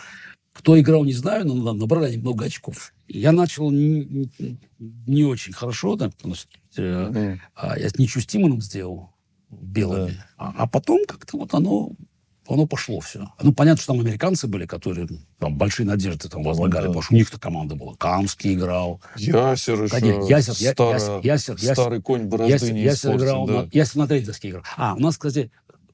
Кто играл, не знаю, но набрали они много очков. Я начал не очень хорошо, да, потому что я ничью с Тимоном сделал белыми. Да. А потом как-то вот оно пошло все. Ну, понятно, что там американцы были, которые там большие надежды там возлагали, потому что у них-то команда была. Камский играл. Ясер еще. Ясер. Старый конь борозды не Ясер играл. Да. Ясер на третьей доске играл. У нас, кстати,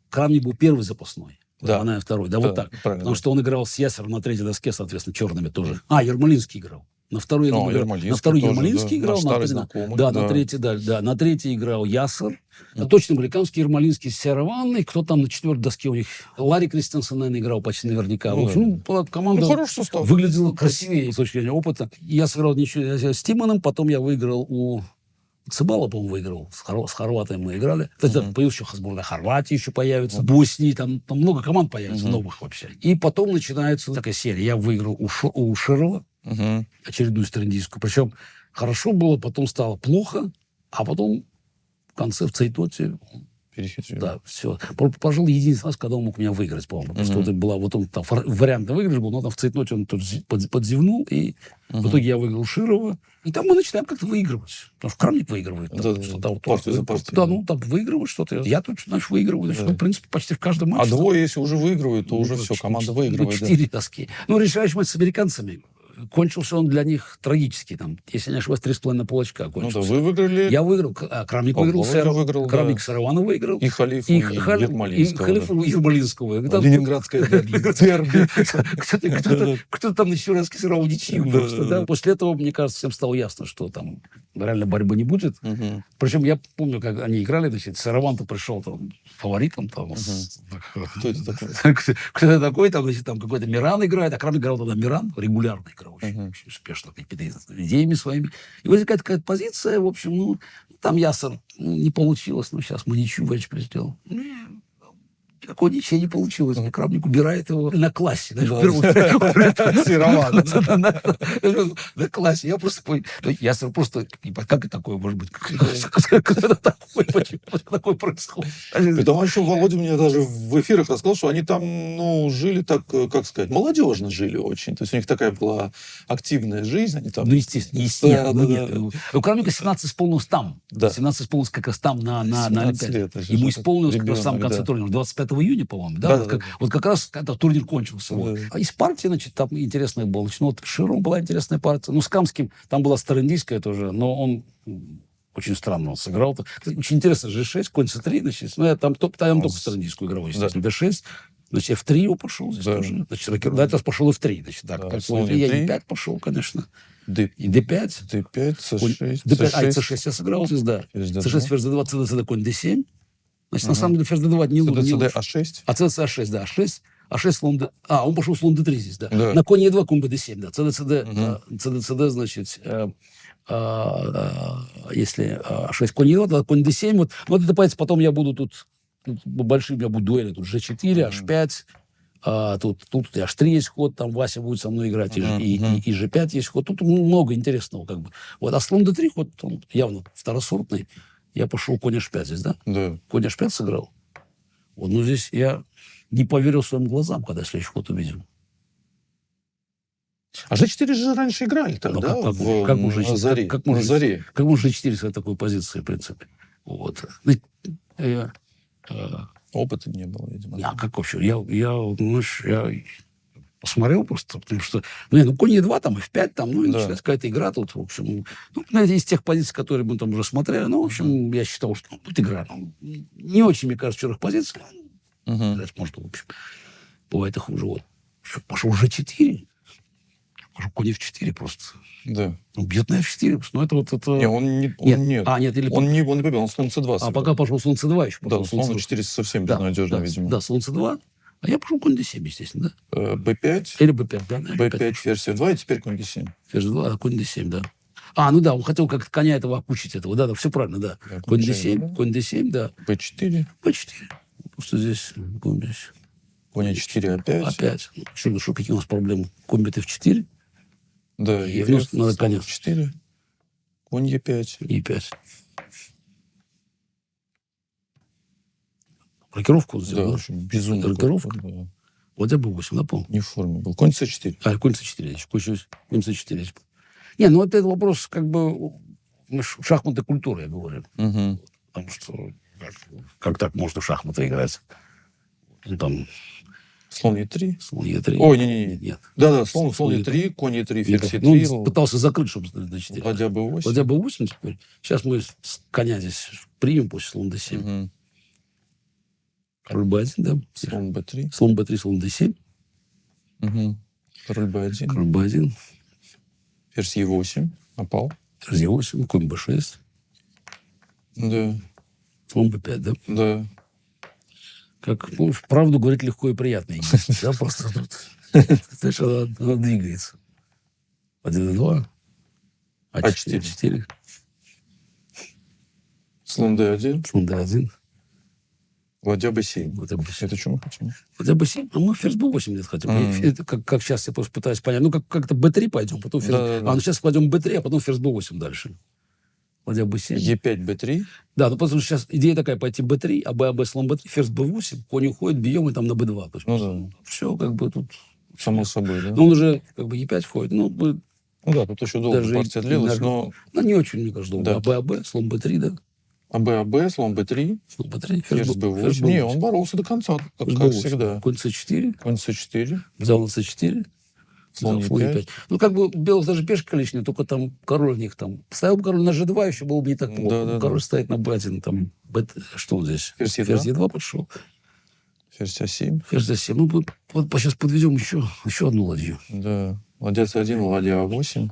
Крамник был первый запасной. Да. Она второй. Да, вот так. Потому что он играл с Ясером на третьей доске, соответственно, черными тоже. Ермолинский играл. На второй Ермолинский играл. На третьей играл Ясер. Точно были Камский, Ермолинский, Серован. И кто там на четвертой доске у них? Ларри Кристенсен, наверное, играл почти наверняка. В общем, команда выглядела красивее с точки зрения опыта. Я сыграл с Тимоном, потом я выиграл у Цибала, по-моему, выиграл. С хорватами мы играли. Кстати, появился еще сборная Хорватии еще появится. Боснии, там много команд появится, новых вообще. И потом начинается такая серия. Я выиграл у Широва очередную стриндийскую. Причем хорошо было, потом стало плохо, а потом в конце в цейтноте Перехитрил. Да, все. Пожил единственный раз, когда он мог меня выиграть, по-моему. Просто Мгм. вот это была, вот он там вариант на выигрыш был, но там в цейтноте он тут подзевнул, и в итоге я выиграл Широва. И там мы начинаем как-то выигрывать. Потому что Крамник выигрывает. Там, Да, что да, там, партию за партией, да, да. ну там выигрывает что-то. Я тут, значит, выигрываю. Значит, Да. ну, в принципе, почти в каждом А матче. двое, если уже выигрывают, то Ну, уже все, команда выигрывает. Да. 4 доски. Ну, решающий матч с американцами. Кончился он для них трагически. Там, если не ошибаюсь, 3,5 полочка Ну да, кончился. вы выиграли, Я выиграл, Крамник выиграл, Володя выиграл, Крамник да. Саравана выиграл. И Халифу, И и Халифа Ермолинского. Ермолинского. Там Ленинградское дерби. кто-то там на Сюренске сыграл в ничью Да, просто. да, Да. да. После этого, мне кажется, всем стало ясно, что там реально борьбы не будет. Мгм. Причем я помню, как они играли, значит, Сараван-то пришел там фаворитом. Там, Кто это такой? Кто-то такой, там, значит, там какой-то Миран играет, а Крамник играл тогда Миран, регулярно играл, очень успешно, какими-то идеями своими. И возникает какая-то позиция, в общем, ну, там Ясер, не получилось, но сейчас мы ничью Венчпресс сделал. Какой ничего не получилось. Крамник убирает его на классе. знаешь, Да. первый- Сыровато, да. На классе. Я просто... Я просто... Как и такое может быть? Кто это такой? Почему такое происходит? Потому что Володя мне даже в эфирах рассказал, что они там, ну, жили так, как сказать, молодежно жили очень. То есть у них такая была активная жизнь. Они там... Ну, естественно. Да, да, Нет. да. У Крамника 17 исполнилось там. Да. 17 исполнилось как раз там на 17 Олимпиаде. лет, это же Ему как исполнилось как раз в самом ребенок, конце да. турнира. 25 июня, по-моему. Да? Да, Вот да, как- да. Вот как раз когда турнир кончился. Да. Вот. А из партии, значит, там интересная была. Значит, ну, вот Широм была интересная партия. Ну, с Камским там была староиндийская тоже, но он очень странно он сыграл. Кстати, очень интересно, G6, конь C3, значит, ну, я там только староиндийскую игровую, естественно, D6. Значит, F3 его пошел здесь Да. тоже. Значит, на этот раз пошел F3. Значит, так, Да, как слон я E3. E5 пошел, конечно. D5, И D5. C6, D5, а, и C6. C6 я сыграл здесь, да. Ферзь D2. C6, ферзь D2, CD, конь D7. Значит, на Мгм. самом деле, ферзь D2 не лучше. CD, A6. А CD, A6, да, А6. А6, слон D... А, он пошел слон D3 здесь, да. Да. На конь E2, конь B D7, да. CD, Мгм. CD, значит, если А6, конь E2, тогда конь D7. Вот, вот это, понимаете, потом я буду тут большие у меня будут дуэли. Тут G4, H5. Тут у тебя H3 есть ход, там Вася будет со мной играть, и G5 есть ход. Тут много интересного, как бы. Вот, а слон D3 ход, он явно второсортный. Я пошел конь H5 здесь, да? Да. Конь H5 сыграл. Вот, ну, здесь я не поверил своим глазам, когда следующий ход увидел. А G4 же раньше играли тогда, Ну, на можно заре. как на можно заре. Как можно G4 с такой позиции, в принципе? Вот. Опыта не было, видимо. А как вообще? Я посмотрел просто, потому что... Ну, конь E2, там, F5, там, ну, и Да. начинается какая-то игра тут, в общем. Ну, знаете, из тех позиций, которые мы там уже смотрели, ну, в общем, я считал, что тут игра. Ну, не очень, мне кажется, чужих позиций. Мгм. Играть может, в общем, бывает и хуже. Вот. Пошел G4. Пошел конь F4 просто. Да. Ну, бьет на F4. Ну, это вот... Это... Не, он не... Нет. Нет. А, нет, или... Он не побил, он слон C2 А сыграл. пока пошел слон C2 еще. Да, пошел слон C2. C4 совсем Да, безнадежно, да, видимо. Да, слон C2. А я пошел конь D7, естественно, да. B5, Или B5, да. наверное, B5, ферзь F2 и теперь конь G7. Ферзь 2, а конь D7, да. А, ну да, он хотел как-то коня этого окучить этого. Да, все правильно, да. Да, Конь кончание, D7, конь D7, да. B4, B4. Просто здесь, конь здесь. конь A4, A5. Опять. Что, какие у нас проблемы? Конь F4, Да, И и вниз надо слон коня. F4, конь E5. E5. Рокировку он Да, сделал, да? очень безумно. Рокировка. Да. Вот я был 8, напомню. Не в форме был. Конь C4. А, конь C4, здесь, конь C4. здесь. Не, ну вот этот вопрос, как бы, шахматная культура, я говорю. Угу. Потому что как так можно в шахматы играть? Ну, там, Слон E3. слон Е3. Ой, не-не-не. Нет. Да-да, слон Слон E3, конь E3, Нет, ферзь ну, E3, он пытался закрыть, чтобы на 4. ладья B8. Ладья B8 теперь. Сейчас мы с коня здесь примем после слон D7. Мгм. Король B1, да. Слон B3. Слон B3, слон D7. Угу. Король B1. Король B1. Ферзь E8. Опал. Ферзь E8, конь B6. Да. Слон B5, да. Да. Как, помнишь, правду говорить легко и приятно. Да, просто тут. Знаешь, она двигается. 1-2. А4. 4. Слон D1. Слон D1. Ладья B7. Вот это B7. Это что мы хотим? Хотя бы 7, а мы ферзь B8 нет хотим. Мгм. Это как сейчас я просто пытаюсь понять. Ну, как-то B3 пойдем, потом ферзь... Да-да-да. А, ну сейчас пойдем B3, а потом ферзь B8 дальше. ладья b7. Е5, Б3. Да, ну потому что сейчас идея такая, пойти b3, а b слон b3, ферзь b8, конь уходит, бьем и там на b2. То есть, Ну да, все как бы тут... само собой, да. Ну, он уже как бы e5 входит, ну, Ну да, тут еще долго даже партия длилась, но... Ну, не очень, мне кажется, долго. Да. АБ, слон b3, да? АБ, слон Б3, Слон b3, ферзь Б8. Не, он боролся до конца, как всегда. Конь c4, Конь С4, взял на c4, слон взял Е5. e5. Ну, как бы у белых даже пешка лишняя, только там король в них там. Ставил бы король на g2, еще было бы не так плохо. Да-да-да. Король стоит на b1, там, что он здесь? Ферзь Е2. Ферзь e2 пошел. Ферзь А7. Ферзь d7. Ну, вот сейчас подведем еще одну ладью. Да. Ладья С1, ладья А8.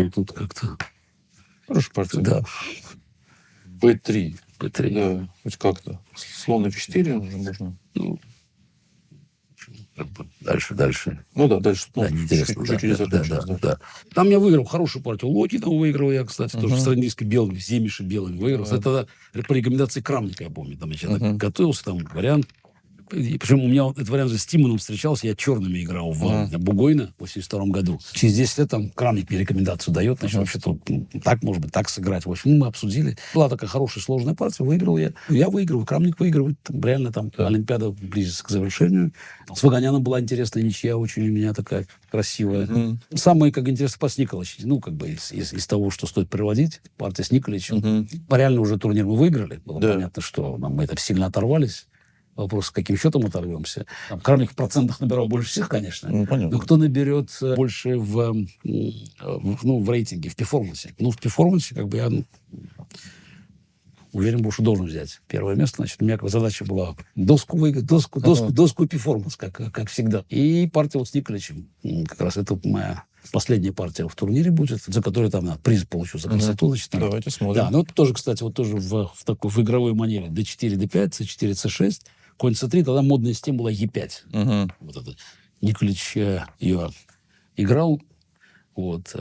Тут как-то... Хорошая партия. Да, Б3. b3. Да, хоть как-то. Слон F4 уже можно. Ну, как бы дальше. Ну да, дальше. Да, неинтересно. Чуть через эту часть, да. Да. Там я выиграл хорошую партию. Локинова выиграл я, кстати, тоже в Страндийской белыми, в Земише белыми выиграл. Да. Это тогда по рекомендации Крамника, я помню. Там я Мгм. готовился, там вариант. И причем у меня этот вариант же с Тимоном встречался, я черными играл в Бугойна в 82 году. Через 10 лет там Крамник мне рекомендацию дает, значит, вообще-то так, может быть, так сыграть. В общем, мы обсудили. Была такая хорошая, сложная партия, выиграл я. Я выигрываю, Крамник выигрывает. Там, реально там Олимпиада близится к завершению. С Ваганяном была интересная ничья, очень у меня такая красивая. Мгм. Самый, как интересно, по Николичу. Ну, как бы из того, что стоит приводить, партия с Николичем. Мгм. Реально уже турнир мы выиграли. Было Да. понятно, что мы это сильно оторвались. Вопрос, с каким счетом оторвемся. Там, Крамник в процентах набирал больше всех, конечно. Ну, понятно. Но кто наберет больше в рейтинге, в перформансе? Ну, в перформансе, как бы я уверен был, что должен взять первое место. Значит, у меня как бы задача была доску выиграть, доску и перформанс, как всегда. И партия вот с Николичем. Как раз это моя последняя партия в турнире будет, за которую там приз получу за красоту. Значит, там. Давайте смотрим. Да, ну это тоже, кстати, вот тоже в игровой манере. d4, d5, c4, c6, конь c3. Тогда модная система была e5. Мгм. Вот это. Николич ее играл. Вот.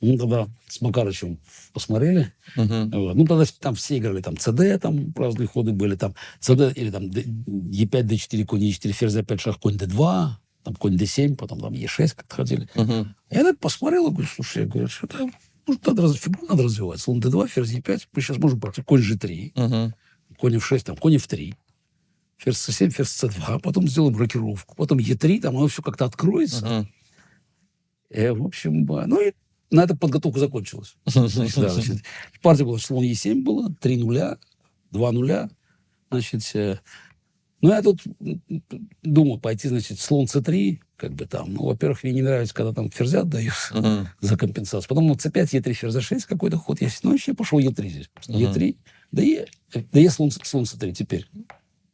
Ну, тогда с Макарычем посмотрели. Мгм. Вот. Ну, тогда там все играли, там, ЦД, там разные ходы были, там, ЦД, или там Е5, Д4, конь Е4, ферзь Е5, шах, конь Д2, там, конь Д7, потом там Е6 как-то ходили. Мгм. Я так посмотрел, и говорю, слушай, я говорю, что-то, фигуру надо развивать. Слон Д2, ферзь Е5, мы сейчас можем пойти, конь Ж3, Мгм. конь F6, там, конь F3, ферзь С7, ферзь С2, потом сделаем рокировку, потом Е3, там, оно все как-то откроется. Мгм. В общем, ну, и на этом подготовка закончилась. Значит, да, значит, партия была, слон Е7 было, 3-0, 2-0. Значит, ну, я тут думал пойти, значит, слон С3, как бы там. Ну, во-первых, мне не нравится, когда там ферзя отдают Мгм. за компенсацию. Потом ну, С5, Е3, ферзь Ж6 какой-то ход есть. Ну, вообще пошел Е3 здесь. Е3, да слон С3 теперь.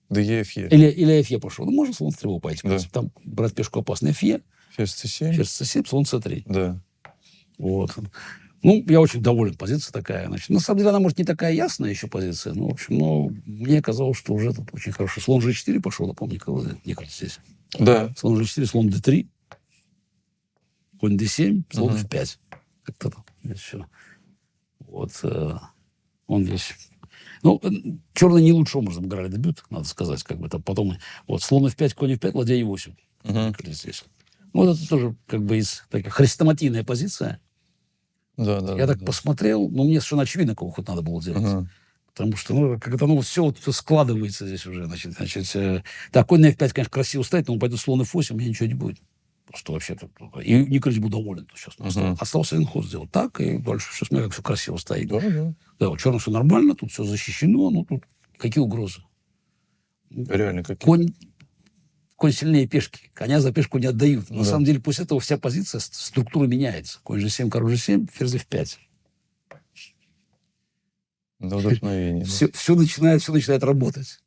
Да ЕФЕ. Или Фе пошел. Ну, можно слон С3 пойти. Да. Там брать пешку опасно. Фе, Ферзь С7. ферзь С7, слон С3. Да. Вот. Ну, я очень доволен. Позиция такая. Значит, на самом деле, она, может, не такая ясная еще позиция. Но, в общем, мне казалось, что уже тут очень хорошо. Слон G4 пошел, напомню, Николай здесь. Да. Слон G4, слон D3, конь D7, слон F5. Как-то там здесь все. Вот. Он здесь... Ну, черные не лучшим образом играли дебют, надо сказать. Как бы там потом... Вот, слон F5, конь F5, ладья E8. Мгм. Здесь. Вот это тоже как бы из таких хрестоматийная позиция. Да, да. Я да, так да. посмотрел, но мне совершенно очевидно, кого хоть надо было делать. Мгм. Потому что, ну, когда все складывается здесь уже, значит, так, конь на F5, конечно, красиво стоит, но он пойдет слон F8, у меня ничего не будет. Просто вообще-то. И Николич был доволен. Сейчас остался один ход сделать так, и дальше все смотрю, как все красиво стоит. Да, да. Да, вот черным все нормально, тут все защищено, ну, тут какие угрозы? Реально, какие. Конь сильнее пешки. Коня за пешку не отдают. На Да. самом деле, после этого вся позиция, структура меняется. Конь G7, король G7, ферзь F5. На вдохновение. да. Все начинает работать.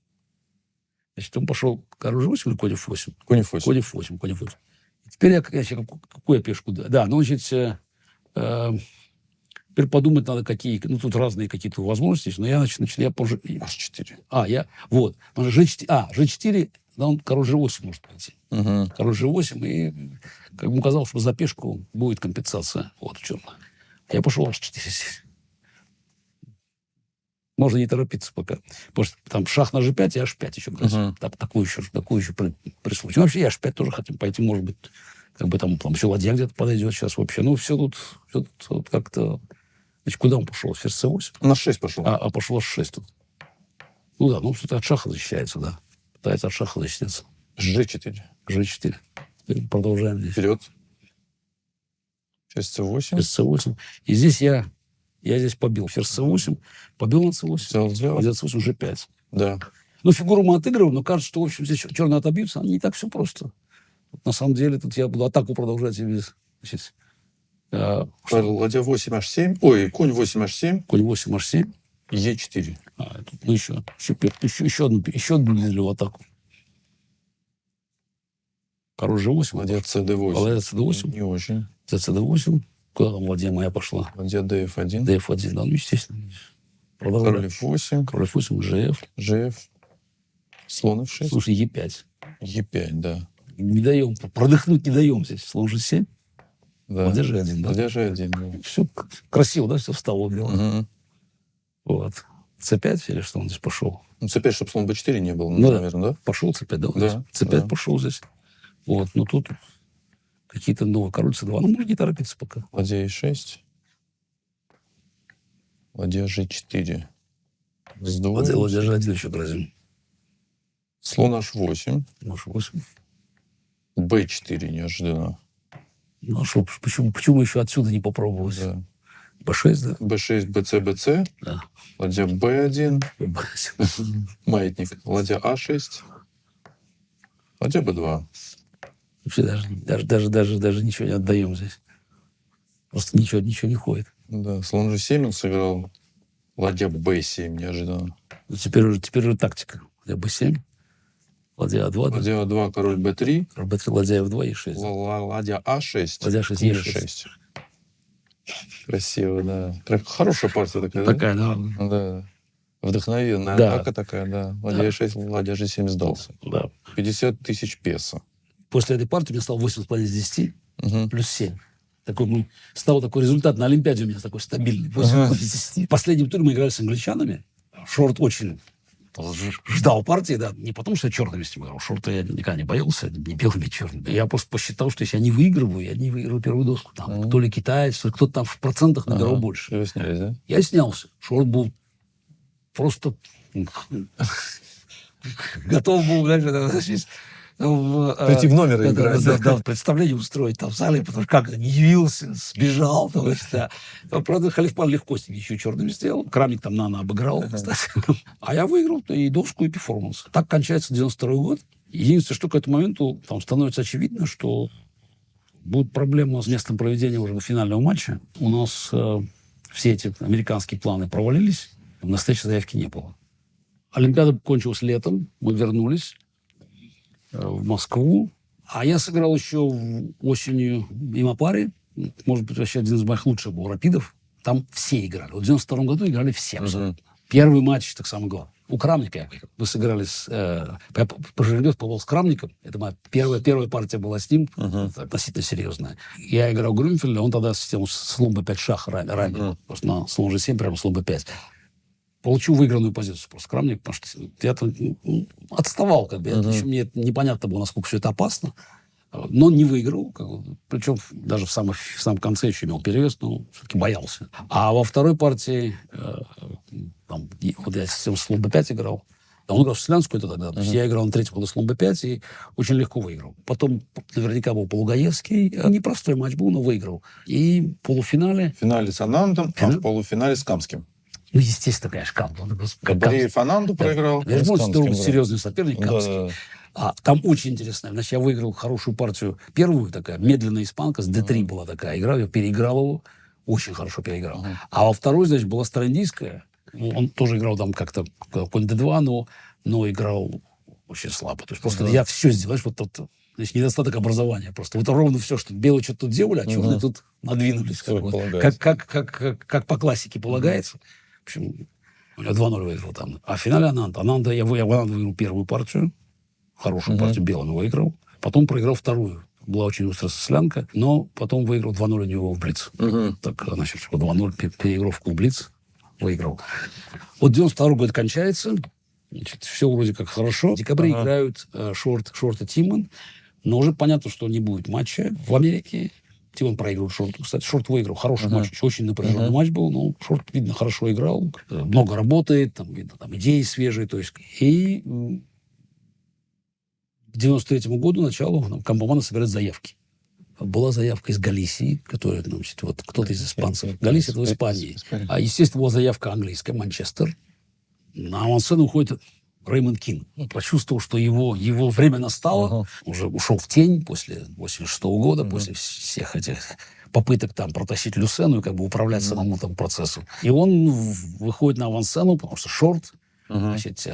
Значит, он пошел король G8 или конь F8? Конь F8. Конь F8. Теперь какую я пешку... Да, ну, значит, теперь подумать надо, какие... Ну, тут разные какие-то возможности есть, но я позже... H4. Вот. G4, да, он король G8 может пойти. Мгм. Король G8, и как бы казалось, что за пешку будет компенсация. Вот в чем. Я пошел H4 здесь. Можно не торопиться пока. Потому что там шах на G5 и H5 еще красиво. Такую еще при случае. Ну, вообще и H5 тоже хотим пойти, может быть, как бы там еще ладья где-то подойдет сейчас вообще. Ну, все тут как-то Значит, куда он пошел? Ферзь c8? На 6 пошел. А пошел h6 тут. Ну да, ну что-то от шаха защищается, да. Пытается от шаха защититься. G4. G4. Продолжаем здесь. Вперед. Ферзь c8. Ферзь c8. И здесь я здесь побил. Ферзь c8, побил на c8. Сделал. Ладья c8, g5. Да. Ну, фигуру мы отыгрываем, но кажется, что, в общем, здесь черные отобьются. А не так все просто. Вот, на самом деле, тут я буду атаку продолжать и без... Значит, Ладья 8, h7. Ой, конь 8, h7. конь 8, h7. e4. Тут мы еще одну длинную в атаку. Король g8. Ладья cd8. Ладья cd8. Не очень. cd8. Куда там ладья моя пошла? Ладья df1. df1, да, ну, естественно. Продолжаем. Король f8. Король f8, gf. gf. Слон f6. Слушай, e5. e5, да. Не даем, продохнуть не даем здесь. Слон g7. Да. Ладья g1, да? Ладья g1, да. Все красиво, да, все встало бело. Угу. Вот. c5 или что он здесь пошел? Ну, c5, чтобы слон b4 не был, Ну, наверное, да? Пошел c5, да? Да, c5 да. пошел здесь. Вот, но тут какие-то новые. Король c2. Ну, можно не торопиться пока. Ладья e6. Ладья g4. Ладья g1 еще грозим. Слон h8. Может, 8. b4 неожиданно. Ну, а что, почему еще отсюда не попробовать? Да. b6, да? b6, bc, bc. Да. Ладья b1. Маятник. Ладья a6. Ладья b2. Вообще даже ничего не отдаем здесь. Просто ничего не ходит. Да, слон g7 он сыграл. Ладья b7 неожиданно. Ну, теперь уже тактика. Ладья b7. Ладья a2. Ладья a2, король b3. Король b3, ладья f2, e6. Ладья a6. Ладья 6, e6. Красиво, да. Хорошая партия такая, Такая, да? Да. Вдохновенная Да. атака такая, да. Ладья e6, ладья g7 сдался. Да. 50 тысяч песо. После этой партии у меня стало 8,5 из 10, Угу. плюс 7. Стал такой результат на Олимпиаде у меня такой стабильный. 8,5 из 10. В последнем туре мы играли с англичанами. Шорт очень ждал партии, да, не потому что я черными с ним играл. Шорта я никогда не боялся, не белыми, черными. Я просто посчитал, что если я не выигрываю, я не выиграю первую доску. Там, то ли китаец, то ли кто-то там в процентах набирал больше. Вы снялись, да? Я снялся. Шорт был просто готов был, Пойти в номер играть. Да, представление устроить там в зале, потому что как не явился, сбежал. Правда, Халифпан легко с ним еще черными сделал. Крамник там Нана обыграл, кстати. А я выиграл и доску, и перформанс. Так кончается 92-й год. Единственное, что к этому моменту там становится очевидно, что будет проблема с местом проведения уже финального матча. У нас все эти американские планы провалились. Настоящей заявки не было. Олимпиада кончилась летом. Мы вернулись в Москву. А я сыграл еще осенью мимо паре. Может быть, вообще один из моих лучших был Рапидов. Там все играли. Вот в 92 году играли все абсолютно. Первый матч, так самое главное. У Крамника я выиграл. Мы сыграли с... Жеребец попал с Крамником. Это моя первая партия была с ним. Относительно серьезная. Я играл Грюнфельда. Он тогда систему слон b5 шах ранее. Просто на слон g7 прямо слон b5. Получил выигранную позицию просто Крамник, потому что я-то отставал, как бы. Еще мне непонятно было, насколько все это опасно. Но не выиграл. Причем даже в самом конце еще имел перевес, но все-таки боялся. А во второй партии, вот я систему слон b5 играл. Он играл слянскую тогда. Я играл на третьем ходу слон b5 и очень легко выиграл. Потом наверняка был Полугаевский. Непростой матч был, но выиграл. И в полуфинале... В финале с Анандом, а в полуфинале с Камским. Ну, естественно, конечно, Камп. Кабареев Ананду проиграл. Серьезный соперник, Камский. Там очень интересно. Значит, я выиграл хорошую партию. Первую такая, медленная испанка, с d3 была такая игра. Я переиграл его. Очень хорошо переиграл. А во второй, значит, была староиндийская. Он тоже играл там как-то конь d2, но играл очень слабо. То есть просто я все сделал. Значит, недостаток образования просто. Вот ровно все, что белые что-то тут делали, а черные тут надвинулись. Как по классике полагается. В общем, у него 2-0 выиграл там. А в финале Ананда я выиграл первую партию. Хорошую партию белыми выиграл. Потом проиграл вторую. Была очень острая слянка. Но потом выиграл 2-0 у него в Блиц. Так, значит, 2-0 переигровку в Блиц выиграл. Вот 92-й год кончается. Значит, все вроде как хорошо. В декабре играют Шорт и Тимон. Но уже понятно, что не будет матча в Америке. Он проиграл Шорту. Кстати, Шорт выиграл. Хороший матч. Очень напряженный матч был. Но Шорт, видно, хорошо играл. Много работает. Там, видно, там идеи свежие. То есть, и к 93-му году, началу, Кампомана собирает заявки. Была заявка из Галисии, которая, значит, вот кто-то из испанцев. Галисия — это в Испании. А, естественно, была заявка английская, Манчестер. На авансцену уходит Рэймонд Кин. Почувствовал, что его время настало. Уже ушел в тень после 86-го года, после всех этих попыток там протащить Люсену и как бы управлять самому там процессу. И он выходит на авансцену, потому что Шорт, значит,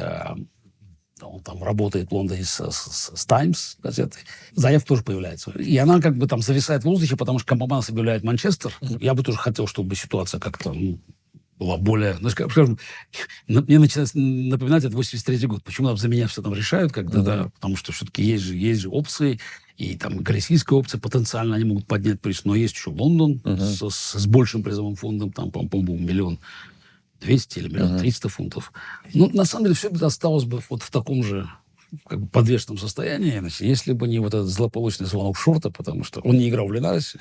он там работает в Лондоне с «Таймс» газетой. Заявка тоже появляется. И она как бы там зависает в воздухе, потому что Кампомана объявляет Манчестер. Я бы тоже хотел, чтобы ситуация как-то была более... Ну, скажем, мне начинает напоминать это 83-й год. Почему там за меня все там решают, когда, да, потому что все-таки есть же опции, и там галисийская опция потенциально, они могут поднять приз, но есть еще Лондон с большим призовым фондом, там, по-моему, 1 200 000 или 1 300 000 фунтов. Ну, на самом деле, все это осталось бы вот в таком же как бы подвешенном состоянии, значит, если бы не вот этот злополучный звонок Шорта, потому что он не играл в Линарисе.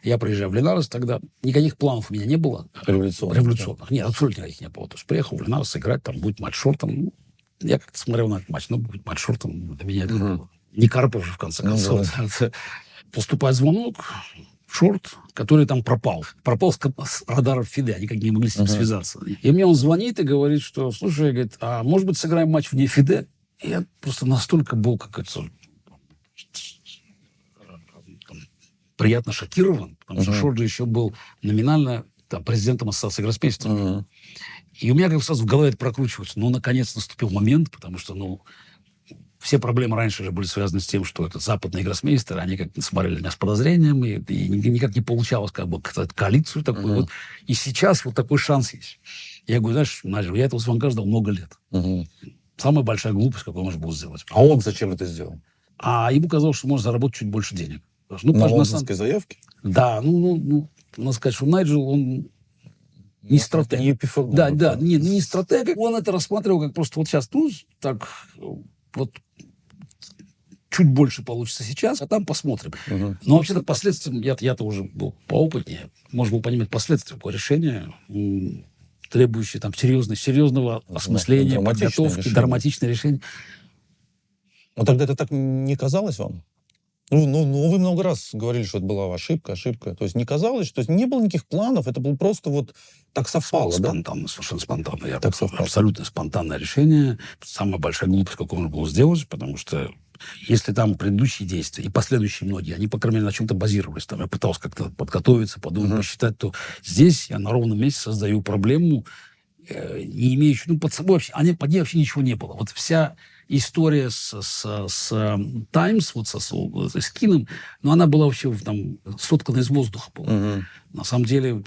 Я приезжаю в Линарис, тогда никаких планов у меня не было. Революционных. Нет, абсолютно никаких не было. То есть приехал в Линарис играть, там будет матч Шортом. Я как-то смотрел на этот матч, но будет матч Шортом. Для меня это было не Карпов же, в конце концов. Поступает звонок, Шорт, который там пропал. Пропал с радаров ФИДЕ. Они как не могли с ним связаться. И мне он звонит и говорит, что, слушай, говорит, а может быть сыграем матч вне ФИДЕ? И я просто настолько был, как это, приятно шокирован, потому что Шорт же еще был номинально там президентом Ассоциации гроссмейстеров. И у меня как бы сразу в голове это прокручивается. Ну, наконец наступил момент, потому что, все проблемы раньше же были связаны с тем, что это западные гроссмейстеры, они как смотрели на меня с подозрением, и никак не получалось как бы коалицию такую. Вот. И сейчас вот такой шанс есть. Я говорю, знаешь, Наджил, я этого звонка ждал много лет. Самая большая глупость, какую можно было сделать. А он зачем это сделал? А ему казалось, что может заработать чуть больше денег. На лондонской заявке? Да, надо сказать, что Найджел, он не стратег. Не Пифагор. Да, не стратег. Он это рассматривал как просто вот сейчас, так вот чуть больше получится сейчас, а там посмотрим. Но вообще-то последствия, я-то уже был поопытнее, можно было понимать последствия такого решения, требующие там серьезного осмысления, подготовки, драматичное решение. Но тогда это так не казалось вам? Ну, вы много раз говорили, что это была ошибка. То есть не казалось, что не было никаких планов, это было просто вот так совпало, спонтанно, совершенно спонтанно. Так совпало. Абсолютно спонтанное решение. Самая большая глупость, какую можно было сделать, потому что если там предыдущие действия и последующие многие, они, по крайней мере, на чем-то базировались, там я пытался как-то подготовиться, подумать, посчитать, то здесь я на ровном месте создаю проблему, не имеющую, под собой вообще, под ней вообще ничего не было. Вот вся история с «Таймс», вот с Кином, но она была вообще там соткана из воздуха была. На самом деле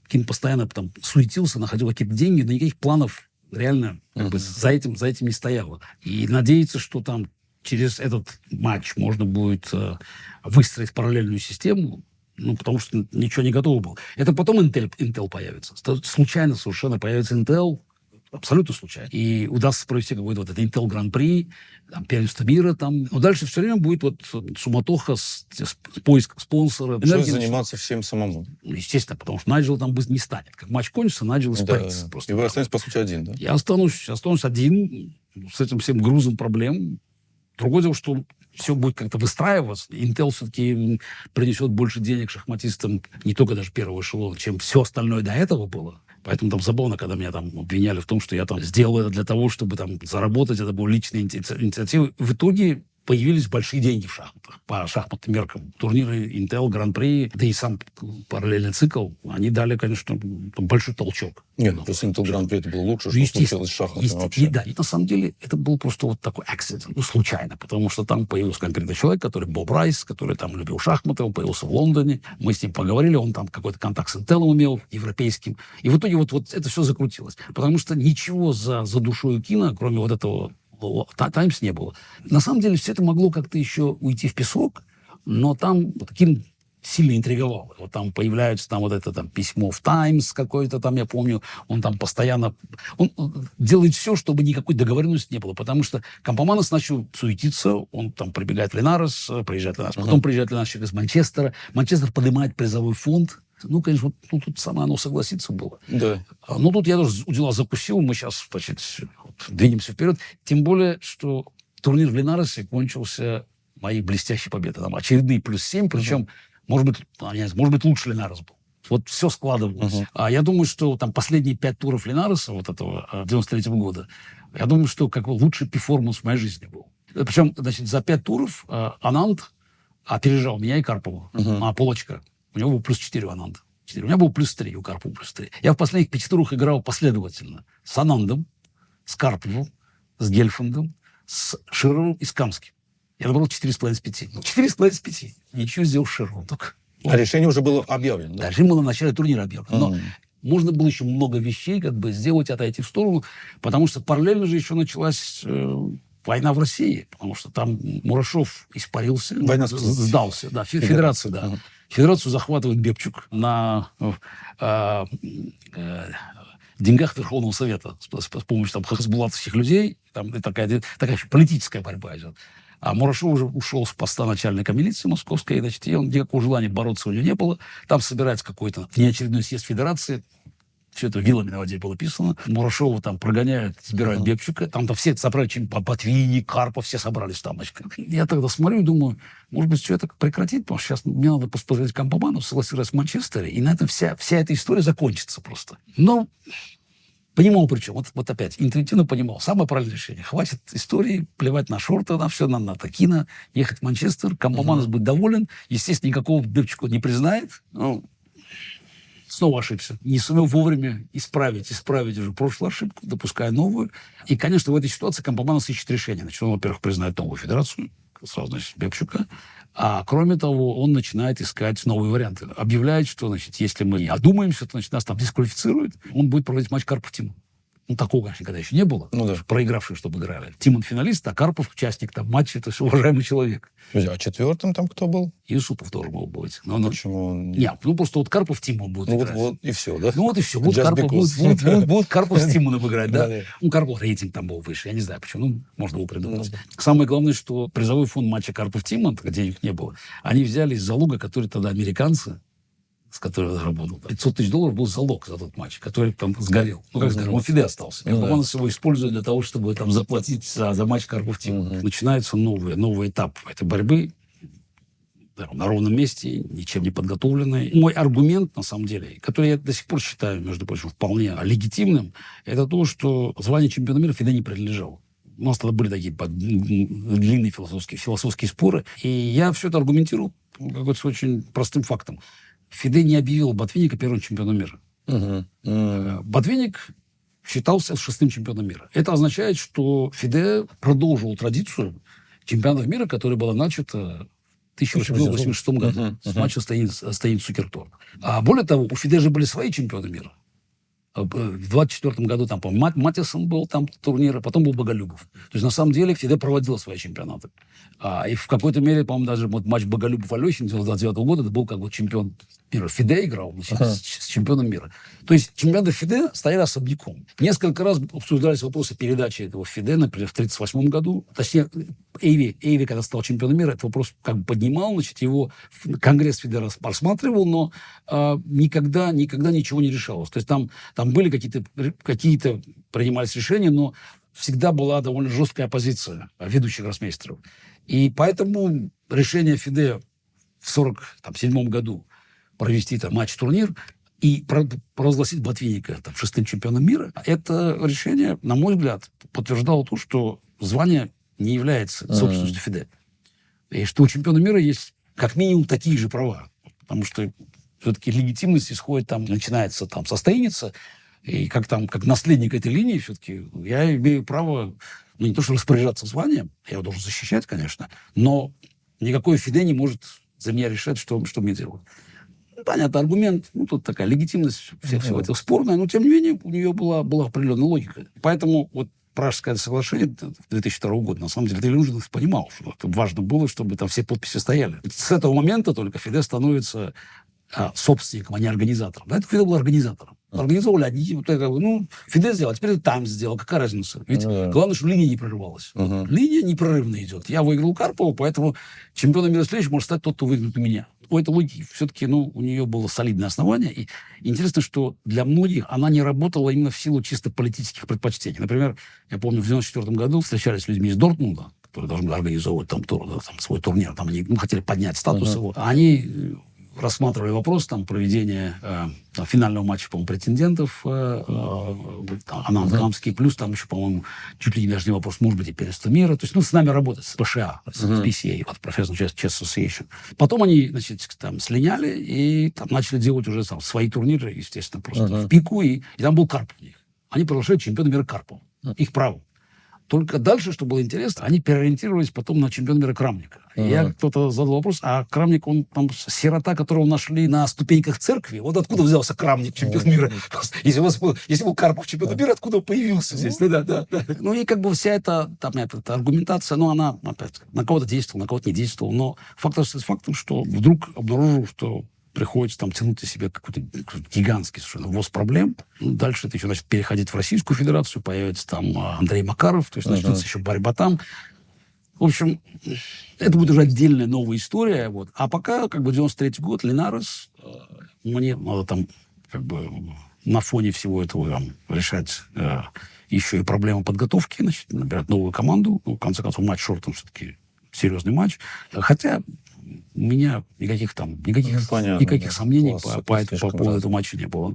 Кин постоянно там суетился, находил какие-то деньги, но никаких планов реально как бы за этим не стояло. И надеяться, что там через этот матч можно будет выстроить параллельную систему, потому что ничего не готово было. Это потом Intel появится. Случайно совершенно появится Intel, абсолютно случайно. И удастся провести какой-то вот этот Intel Гран-при, первенство мира там. Но дальше все время будет вот суматоха с поиском спонсора. Пришлось заниматься всем самому. Естественно, потому что Найджел там не станет. Как матч кончится, Найджел испарится. И вы останетесь, по сути, один, да? Я останусь один с этим всем грузом проблем. Другое дело, что все будет как-то выстраиваться. Intel все-таки принесет больше денег шахматистам, не только даже первого эшелона, чем все остальное до этого было. Поэтому там забавно, когда меня там обвиняли в том, что я там сделал это для того, чтобы там заработать. Это была личная инициатива. В итоге появились большие деньги в шахматах. По шахматным меркам. Турниры Intel, Гран-при, да и сам параллельный цикл, они дали, конечно, большой толчок. Нет, просто Intel Гран-при это было лучше, что случилось с шахматами вообще. Да, и на самом деле это был просто вот такой accident, случайно, потому что там появился конкретный человек, который Боб Райс, который там любил шахматы, он появился в Лондоне, мы с ним поговорили, он там какой-то контакт с Intel имел, европейским, и в итоге вот это все закрутилось, потому что ничего за душой Кина, кроме вот этого «Таймс» не было. На самом деле все это могло как-то еще уйти в песок, но там Кин сильно интриговало. Вот там появляется там вот это там письмо в «Таймс» какое-то там, я помню, он там постоянно... Он делает все, чтобы никакой договоренности не было, потому что Кампоманос начал суетиться, он там прибегает в Линарес, приезжает в Линарес, потом приезжает Линарес человек из Манчестера, Манчестер поднимает призовой фонд. Ну, конечно, вот, ну, тут самое оно согласиться было. Да. Но тут я тоже у дела закусил, мы сейчас, значит, вот, двинемся вперед. Тем более, что турнир в Линаресе кончился моей блестящей победой. Там очередные +7, причем, может быть, лучше Линарес был. Вот все складывалось. А я думаю, что там последние 5 туров Линареса, вот этого 93-го года, я думаю, что как бы лучший перформанс в моей жизни был. Причем, значит, за 5 туров Ананд опережал меня и Карпова на полочка. У него был +4 у Ананда. У меня был +3, у Карпова +3. Я в последних 5 турах играл последовательно. С Анандом, с Карповым, с Гельфандом, с Шировым и с Камским. Я набрал 4,5 из 5. 4,5 из 5. Ничего сделал с Шировым. Только... А решение уже было объявлено, да? Да, решение было на начале турнира объявлено. Но можно было еще много вещей как бы сделать, отойти в сторону, потому что параллельно же еще началась война в России, потому что там Мурашов испарился, сдался. Да, федерация, да. Федерацию захватывает Бебчук на деньгах Верховного Совета с помощью там хасбулатовских людей. Там такая политическая борьба идет. А Мурашов уже ушел с поста начальника милиции московской, значит, и никакого желания бороться у него не было. Там собирается какой-то неочередной съезд федерации. Все это вилами на воде было писано. Мурашова там прогоняют, избирают Бебчука. Там-то все собрали, Ботвинник, Карпов, все собрались там. Я тогда смотрю и думаю, может быть, все это прекратить, потому что сейчас мне надо посмотреть Кампоманос, согласилась в Манчестере, и на этом вся эта история закончится просто. Но понимал причем, вот опять, интуитивно понимал. Самое правильное решение. Хватит истории, плевать на шорты, на все, на Такина, ехать в Манчестер, Кампоманос будет доволен, естественно, никакого Бебчука не признает. Ну, снова ошибся. Не сумел вовремя исправить уже прошлую ошибку, допуская новую. И, конечно, в этой ситуации Кампоманос ищет решение. Значит, он, во-первых, признает новую федерацию, сразу, значит, Бебчука. А кроме того, он начинает искать новые варианты. Объявляет, что, значит, если мы одумаемся, то, значит, нас там дисквалифицируют. Он будет проводить матч Карпов-Тимон. Ну, такого, конечно, никогда еще не было. Ну, да. Проигравшие, чтобы играли. Тимон финалист, а Карпов участник там матча. То есть уважаемый человек. А 4-м там кто был? Юсупов тоже мог быть. Но, почему? Нет, просто вот Карпов Тимон будет играть. Вот и все, да? Ну, вот и все. Будет Карпов с Тимоном играть, да? Ну, Карпов рейтинг там был выше. Я не знаю, почему. Ну, можно было придумать. Самое главное, что призовой фонд матча Карпов-Тимон, где их не было, они взяли из залога, который тогда американцы, с которым я работал. $500 000 был залог за тот матч, который там сгорел. Ну, как сгорел? Он в Фиде остался. Кампоманос его использует для того, чтобы там заплатить за матч Карпов-Тимон. Начинается новый этап этой борьбы. На ровном месте, ничем не подготовленный. Мой аргумент, на самом деле, который я до сих пор считаю, между прочим, вполне легитимным, это то, что звание чемпиона мира Фиде не принадлежало. У нас тогда были такие длинные философские споры. И я все это аргументирую с очень простым фактом. Фиде не объявил Ботвинника первым чемпионом мира. Ботвинник считался 6-м чемпионом мира. Это означает, что Фиде продолжил традицию чемпионатов мира, которая была начата в 1886 году с матча Стаин-Цукертор. А более того, у Фиде же были свои чемпионы мира. В 24 году там, по-моему, Матисон был там турнир, а потом был Боголюбов. То есть, на самом деле, Фиде проводила свои чемпионаты. И в какой-то мере, по-моему, даже вот матч Боголюбов-Алехин 29 года, это был как бы чемпион мира. Фиде играл, значит, с чемпионом мира. То есть, чемпионаты Фиде стояли особняком. Несколько раз обсуждались вопросы передачи этого Фиде, например, в 1938 году. Точнее, Эйви, когда стал чемпионом мира, этот вопрос как бы поднимал, значит, его Конгресс Фиде рассматривал, но никогда ничего не решалось. То есть, там были какие-то принимались решения, но всегда была довольно жесткая оппозиция ведущих гроссмейстеров. И поэтому решение Фиде в 1947 году провести там матч-турнир и провозгласить Ботвинника 6-м чемпионом мира, это решение, на мой взгляд, подтверждало то, что звание не является собственностью Фиде. И что у чемпиона мира есть как минимум такие же права. Потому что все-таки легитимность начинается там со Стейница, и как наследник этой линии все-таки я имею право, не то что распоряжаться званием, я его должен защищать, конечно, но никакой Фиде не может за меня решать, что мне делать. Понятно, аргумент, тут такая легитимность всего этого спорная, но тем не менее у нее была определенная логика. Поэтому вот Пражское соглашение 2002 года, на самом деле, Делюжинов понимал, что это важно было, чтобы там все подписи стояли. С этого момента только Фидesz становится собственником, а не организатором. До этого Фидesz был организатором. Организовывали одни, вот это, Фидesz сделал, а теперь там сделал. Какая разница? Ведь главное, что линия не прорывалась. Вот, линия непрерывно идет. Я выиграл у Карпова, поэтому чемпионом мира следующий может стать тот, кто выиграет у меня. У этой логики все-таки, у нее было солидное основание. И интересно, что для многих она не работала именно в силу чисто политических предпочтений. Например, я помню, в 1994 году встречались с людьми из Дортмунда, которые должны были организовывать там свой турнир. Там они хотели поднять статус его. Они рассматривали вопрос проведения финального матча, по-моему, претендентов Ананд Камский, плюс там еще, по-моему, чуть ли не даже не вопрос, может быть, и первенство мира. То есть, с нами работать, с ПША, с PCA, Professional Chess Association. Потом они, слиняли и начали делать уже свои турниры, естественно, просто в пику, и там был Карпов у них. Они приглашали чемпиона мира Карпова. Их право. Только дальше, что было интересно, они переориентировались потом на чемпиона мира Крамника. Я кто-то задал вопрос, а Крамник, он там сирота, которого нашли на ступеньках церкви, вот откуда взялся Крамник, чемпион мира? Если был Карпов чемпион мира, откуда он появился здесь? Да. И вся эта аргументация, она опять на кого-то действовала, на кого-то не действовала. Но факт остается фактом, что вдруг обнаружил, что приходится тянуть из себя какой-то гигантский совершенно ввоз проблем. Дальше это еще начнет переходить в Российскую Федерацию, появится там Андрей Макаров, то есть начнется еще борьба там. В общем, это будет уже отдельная новая история. А пока, 93-й год, Линарес, мне надо на фоне всего этого решать еще и проблему подготовки, набирать новую команду. В конце концов, матч шортом все-таки серьезный матч. Хотя у меня никаких сомнений по поводу этого матча не было.